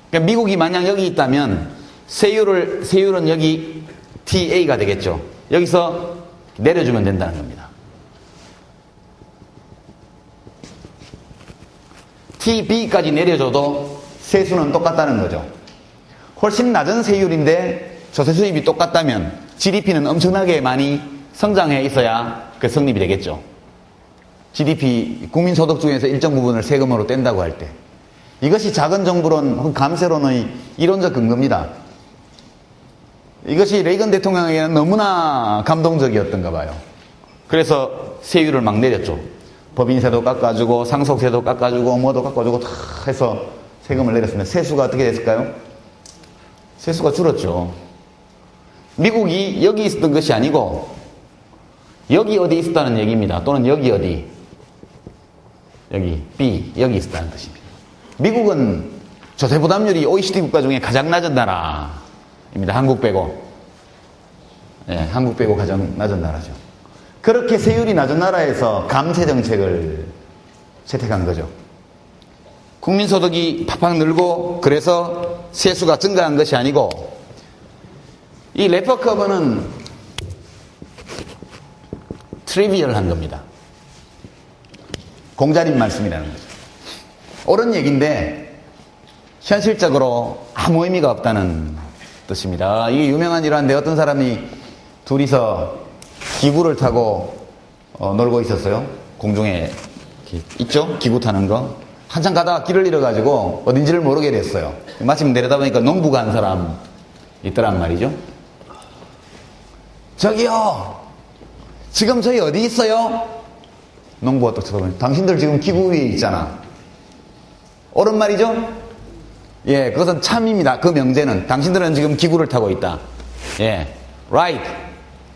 그러니까 미국이 만약 여기 있다면 세율은 여기 TA가 되겠죠. 여기서 내려주면 된다는 겁니다. TB까지 내려줘도 세수는 똑같다는 거죠. 훨씬 낮은 세율인데 조세 수입이 똑같다면 GDP는 엄청나게 많이 성장해 있어야 그 성립이 되겠죠. GDP, 국민소득 중에서 일정 부분을 세금으로 뗀다고 할 때. 이것이 작은 정부론, 감세론의 이론적 근거입니다. 이것이 레이건 대통령에게는 너무나 감동적이었던가 봐요. 그래서 세율을 막 내렸죠. 법인세도 깎아주고 상속세도 깎아주고 뭐도 깎아주고 다 해서 세금을 내렸습니다. 세수가 어떻게 됐을까요? 세수가 줄었죠. 미국이 여기 있었던 것이 아니고 여기 어디 있었다는 얘기입니다. 또는 여기 어디, 여기 B, 여기 있었다는 뜻입니다. 미국은 조세 부담률이 OECD 국가 중에 가장 낮은 나라입니다. 한국 빼고. 네, 한국 빼고 가장 낮은 나라죠. 그렇게 세율이 낮은 나라에서 감세 정책을 채택한 거죠. 국민소득이 팍팍 늘고 그래서 세수가 증가한 것이 아니고 이 레퍼 커브는 트리비얼한 겁니다. 공자님 말씀이라는 거죠. 옳은 얘기인데 현실적으로 아무 의미가 없다는 뜻입니다. 이게 유명한 일화인데 어떤 사람이 둘이서 기구를 타고 놀고 있었어요. 공중에 있죠? 기구 타는 거. 한참 가다가 길을 잃어가지고 어딘지를 모르게 됐어요. 마침 내려다 보니까 농부 간 사람 있더란 말이죠. 저기요, 지금 저희 어디 있어요? 농부가 또 쳐다보니 당신들 지금 기구 위에 있잖아. 옳은 말이죠? 예, 그것은 참입니다. 그 명제는 당신들은 지금 기구를 타고 있다. 예, right.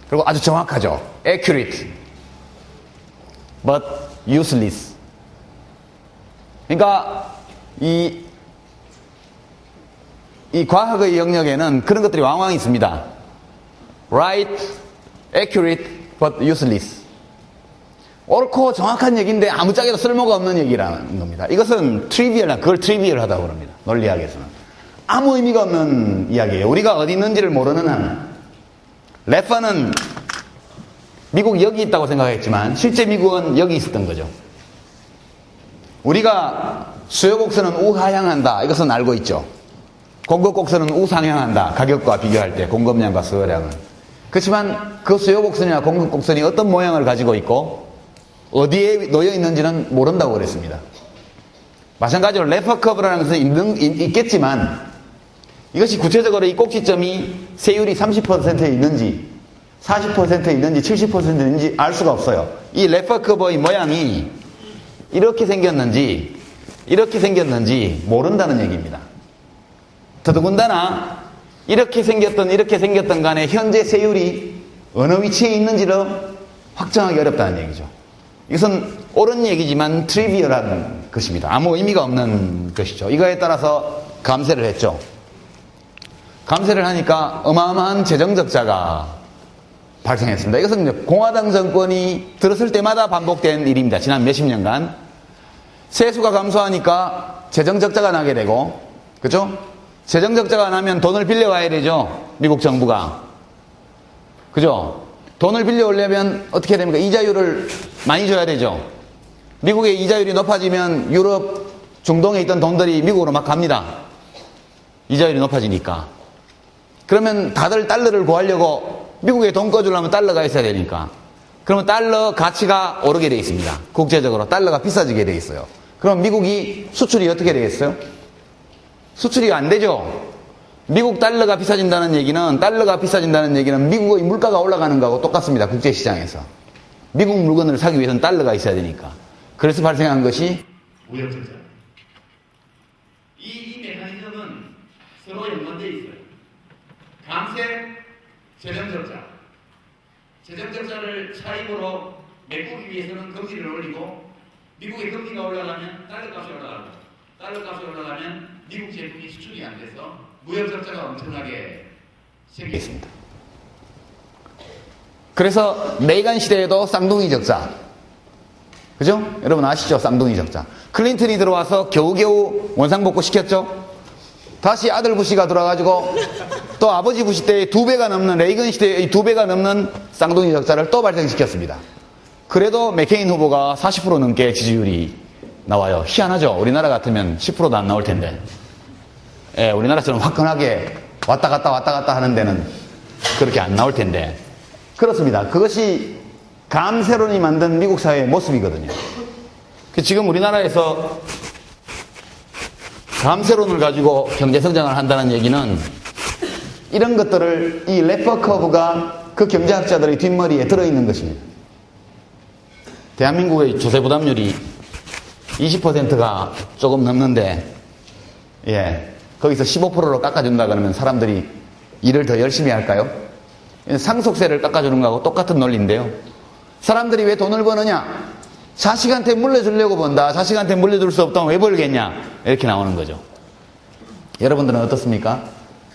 그리고 아주 정확하죠. accurate. but useless. 그러니까 이 과학의 영역에는 그런 것들이 왕왕 있습니다. right, accurate, but useless. 옳고 정확한 얘기인데 아무짝에도 쓸모가 없는 얘기라는 겁니다. 이것은 그걸 트리비얼하다고 합니다. 논리학에서는. 아무 의미가 없는 이야기예요. 우리가 어디 있는지를 모르는 한. 레퍼는 미국이 여기 있다고 생각했지만 실제 미국은 여기 있었던 거죠. 우리가 수요곡선은 우하향한다. 이것은 알고 있죠. 공급곡선은 우상향한다. 가격과 비교할 때 공급량과 수요량은. 그렇지만 그 수요곡선이나 공급곡선이 어떤 모양을 가지고 있고 어디에 놓여 있는지는 모른다고 그랬습니다. 마찬가지로 레퍼커브라는 것은 있겠지만 이것이 구체적으로 이 꼭지점이 세율이 30%에 있는지 40%에 있는지 70%에 있는지 알 수가 없어요. 이 레퍼커브의 모양이 이렇게 생겼는지 모른다는 얘기입니다. 더더군다나 이렇게 생겼던 간에 현재 세율이 어느 위치에 있는지를 확정하기 어렵다는 얘기죠. 이것은 옳은 얘기지만 트리비얼한 것입니다. 아무 의미가 없는 것이죠. 이거에 따라서 감세를 했죠. 감세를 하니까 어마어마한 재정 적자가 발생했습니다. 이것은 이제 공화당 정권이 들었을 때마다 반복된 일입니다. 지난 몇십 년간. 세수가 감소하니까 재정 적자가 나게 되고, 그죠? 재정 적자가 나면 돈을 빌려와야 되죠. 미국 정부가. 그죠? 돈을 빌려오려면 어떻게 됩니까? 이자율을 많이 줘야 되죠. 미국의 이자율이 높아지면 유럽, 중동에 있던 돈들이 미국으로 막 갑니다. 이자율이 높아지니까. 그러면 다들 달러를 구하려고 미국에 돈 꺼주려면 달러가 있어야 되니까. 그러면 달러 가치가 오르게 돼 있습니다. 국제적으로 달러가 비싸지게 돼 있어요. 그럼 미국이 수출이 어떻게 되겠어요? 수출이 안 되죠. 미국 달러가 비싸진다는 얘기는 미국의 물가가 올라가는 거하고 똑같습니다. 국제시장에서. 미국 물건을 사기 위해서는 달러가 있어야 되니까. 그래서 발생한 것이 무역적자. 이 메커니즘은 서로 연관되어 있어요. 감세, 재정적자. 재정적자를 차입으로 메꾸기 위해서는 금리를 올리고 미국의 금리가 올라가면 달러값이 올라가고 달러값이 올라가면 미국 제품이 수출이 안 돼서 무역적자가 엄청나게 생겼습니다. 그래서 레이간 시대에도 쌍둥이 적자. 그죠? 여러분 아시죠? 쌍둥이 적자. 클린턴이 들어와서 겨우겨우 원상복구 시켰죠? 다시 아들 부시가 들어와가지고 또 아버지 부시 때의 2배가 넘는, 레이건 시대의 2배가 넘는 쌍둥이 적자를 또 발생시켰습니다. 그래도 맥케인 후보가 40% 넘게 지지율이 나와요. 희한하죠? 우리나라 같으면 10%도 안 나올 텐데. 예, 우리나라처럼 화끈하게 왔다 갔다 하는 데는 그렇게 안 나올 텐데. 그렇습니다. 그것이 감세론이 만든 미국 사회의 모습이거든요. 지금 우리나라에서 감세론을 가지고 경제성장을 한다는 얘기는 이런 것들을, 이 레퍼 커브가 그 경제학자들의 뒷머리에 들어있는 것입니다. 대한민국의 조세부담률이 20%가 조금 넘는데, 예, 거기서 15%로 깎아준다 그러면 사람들이 일을 더 열심히 할까요? 상속세를 깎아주는 거하고 똑같은 논리인데요. 사람들이 왜 돈을 버느냐? 자식한테 물려주려고 번다. 자식한테 물려줄 수 없다면 왜 벌겠냐? 이렇게 나오는 거죠. 여러분들은 어떻습니까?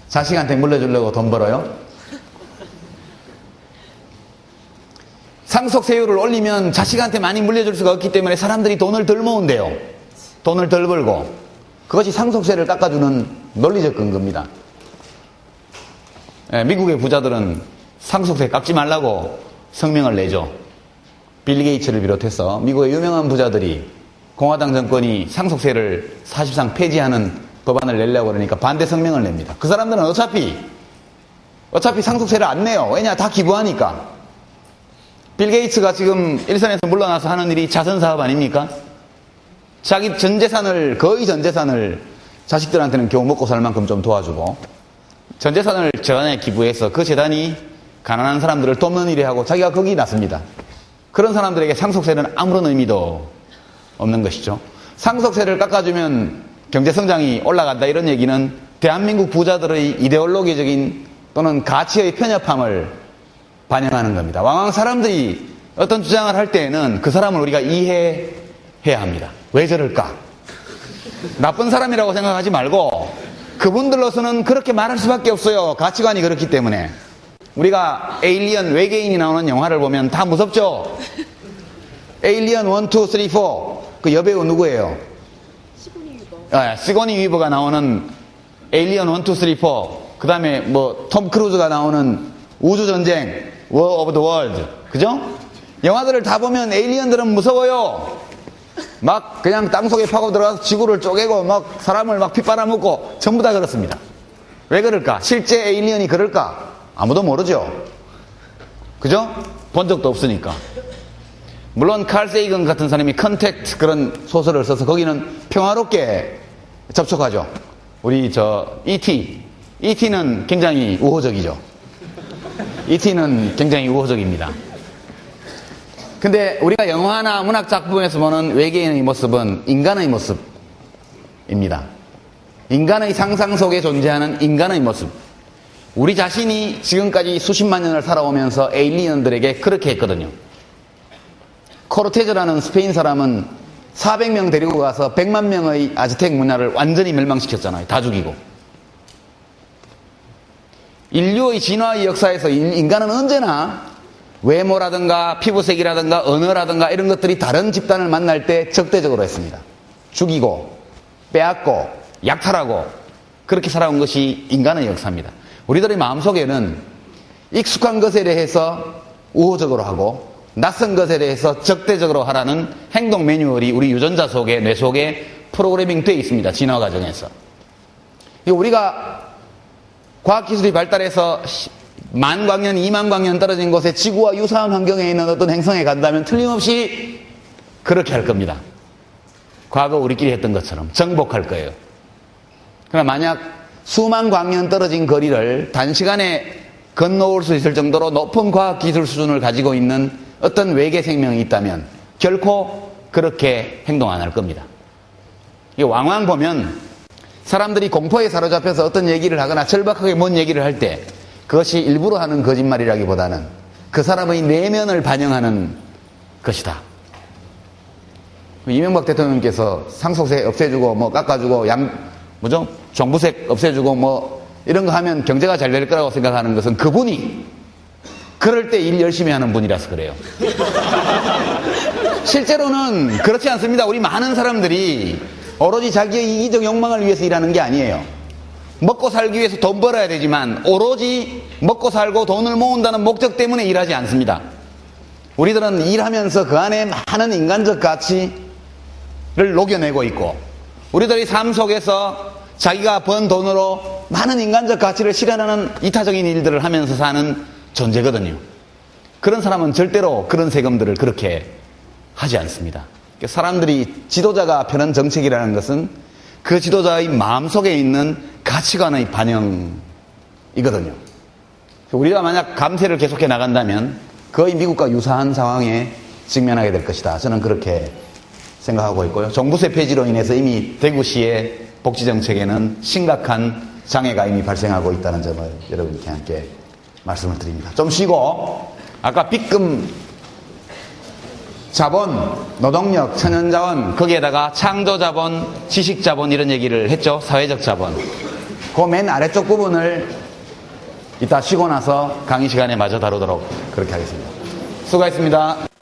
자식한테 물려주려고 돈 벌어요? 상속세율을 올리면 자식한테 많이 물려줄 수가 없기 때문에 사람들이 돈을 덜 모은대요. 돈을 덜 벌고. 그것이 상속세를 깎아주는 논리적 근거입니다. 예, 미국의 부자들은 상속세 깎지 말라고 성명을 내죠. 빌 게이츠를 비롯해서 미국의 유명한 부자들이 공화당 정권이 상속세를 사실상 폐지하는 법안을 내려고 그러니까 반대 성명을 냅니다. 그 사람들은 어차피 상속세를 안 내요. 왜냐? 다 기부하니까. 빌 게이츠가 지금 일선에서 물러나서 하는 일이 자선사업 아닙니까? 자기 전 재산을, 거의 전 재산을 자식들한테는 겨우 먹고 살 만큼 좀 도와주고 전 재산을 재단에 기부해서 그 재단이 가난한 사람들을 돕는 일을 하고 자기가 거기 났습니다. 그런 사람들에게 상속세는 아무런 의미도 없는 것이죠. 상속세를 깎아주면 경제성장이 올라간다 이런 얘기는 대한민국 부자들의 이데올로기적인 또는 가치의 편협함을 반영하는 겁니다. 왕왕 사람들이 어떤 주장을 할 때에는 그 사람을 우리가 이해해야 합니다. 왜 저럴까? 나쁜 사람이라고 생각하지 말고 그분들로서는 그렇게 말할 수밖에 없어요. 가치관이 그렇기 때문에. 우리가 에일리언, 외계인이 나오는 영화를 보면 다 무섭죠? 에일리언 1, 2, 3, 4. 그 여배우 누구예요? 시고니 위버가 나오는 에일리언 1, 2, 3, 4. 그 다음에 뭐 톰 크루즈가 나오는 우주전쟁, War of the World. 그죠? 영화들을 다 보면 에일리언들은 무서워요. 막 그냥 땅속에 파고 들어가서 지구를 쪼개고 막 사람을 막 핏바라먹고 전부 다 그렇습니다. 왜 그럴까? 실제 에일리언이 그럴까? 아무도 모르죠. 그죠? 본 적도 없으니까. 물론 칼 세이건 같은 사람이 컨택트 그런 소설을 써서 거기는 평화롭게 접촉하죠. 우리 ET는 굉장히 우호적이죠. ET는 굉장히 우호적입니다. 근데 우리가 영화나 문학 작품에서 보는 외계인의 모습은 인간의 모습입니다. 인간의 상상 속에 존재하는 인간의 모습. 우리 자신이 지금까지 수십만 년을 살아오면서 에일리언들에게 그렇게 했거든요. 코르테즈라는 스페인 사람은 400명 데리고 가서 100만 명의 아즈텍 문화를 완전히 멸망시켰잖아요. 다 죽이고. 인류의 진화의 역사에서 인간은 언제나 외모라든가 피부색이라든가 언어라든가 이런 것들이 다른 집단을 만날 때 적대적으로 했습니다. 죽이고 빼앗고 약탈하고 그렇게 살아온 것이 인간의 역사입니다. 우리들의 마음속에는 익숙한 것에 대해서 우호적으로 하고 낯선 것에 대해서 적대적으로 하라는 행동 매뉴얼이 우리 유전자 속에, 뇌 속에 프로그래밍 되어 있습니다. 진화 과정에서. 우리가 과학기술이 발달해서 10,000광년, 20,000광년 떨어진 곳에 지구와 유사한 환경에 있는 어떤 행성에 간다면 틀림없이 그렇게 할 겁니다. 과거 우리끼리 했던 것처럼 정복할 거예요. 그러나 만약 수만 광년 떨어진 거리를 단시간에 건너올 수 있을 정도로 높은 과학기술 수준을 가지고 있는 어떤 외계 생명이 있다면 결코 그렇게 행동 안 할 겁니다. 왕왕 보면 사람들이 공포에 사로잡혀서 어떤 얘기를 하거나 절박하게 뭔 얘기를 할 때 그것이 일부러 하는 거짓말이라기보다는 그 사람의 내면을 반영하는 것이다. 이명박 대통령께서 상속세 없애주고 뭐 깎아주고 종부세 없애주고 뭐 이런 거 하면 경제가 잘 될 거라고 생각하는 것은 그분이 그럴 때 일 열심히 하는 분이라서 그래요. 실제로는 그렇지 않습니다. 우리 많은 사람들이 오로지 자기의 이기적 욕망을 위해서 일하는 게 아니에요. 먹고 살기 위해서 돈 벌어야 되지만 오로지 먹고 살고 돈을 모은다는 목적 때문에 일하지 않습니다. 우리들은 일하면서 그 안에 많은 인간적 가치를 녹여내고 있고 우리들의 삶 속에서 자기가 번 돈으로 많은 인간적 가치를 실현하는 이타적인 일들을 하면서 사는 존재거든요. 그런 사람은 절대로 그런 세금들을 그렇게 하지 않습니다. 사람들이 지도자가 펴는 정책이라는 것은 그 지도자의 마음속에 있는 가치관의 반영이거든요. 우리가 만약 감세를 계속해 나간다면 거의 미국과 유사한 상황에 직면하게 될 것이다. 저는 그렇게 생각하고 있고요. 종부세 폐지로 인해서 이미 대구시의 복지정책에는 심각한 장애가 이미 발생하고 있다는 점을 여러분께 함께 말씀을 드립니다. 좀 쉬고 아까 빗금 자본, 노동력, 천연자원, 거기에다가 창조자본, 지식자본 이런 얘기를 했죠. 사회적 자본. 그 맨 아래쪽 부분을 이따 쉬고 나서 강의 시간에 마저 다루도록 그렇게 하겠습니다. 수고하셨습니다.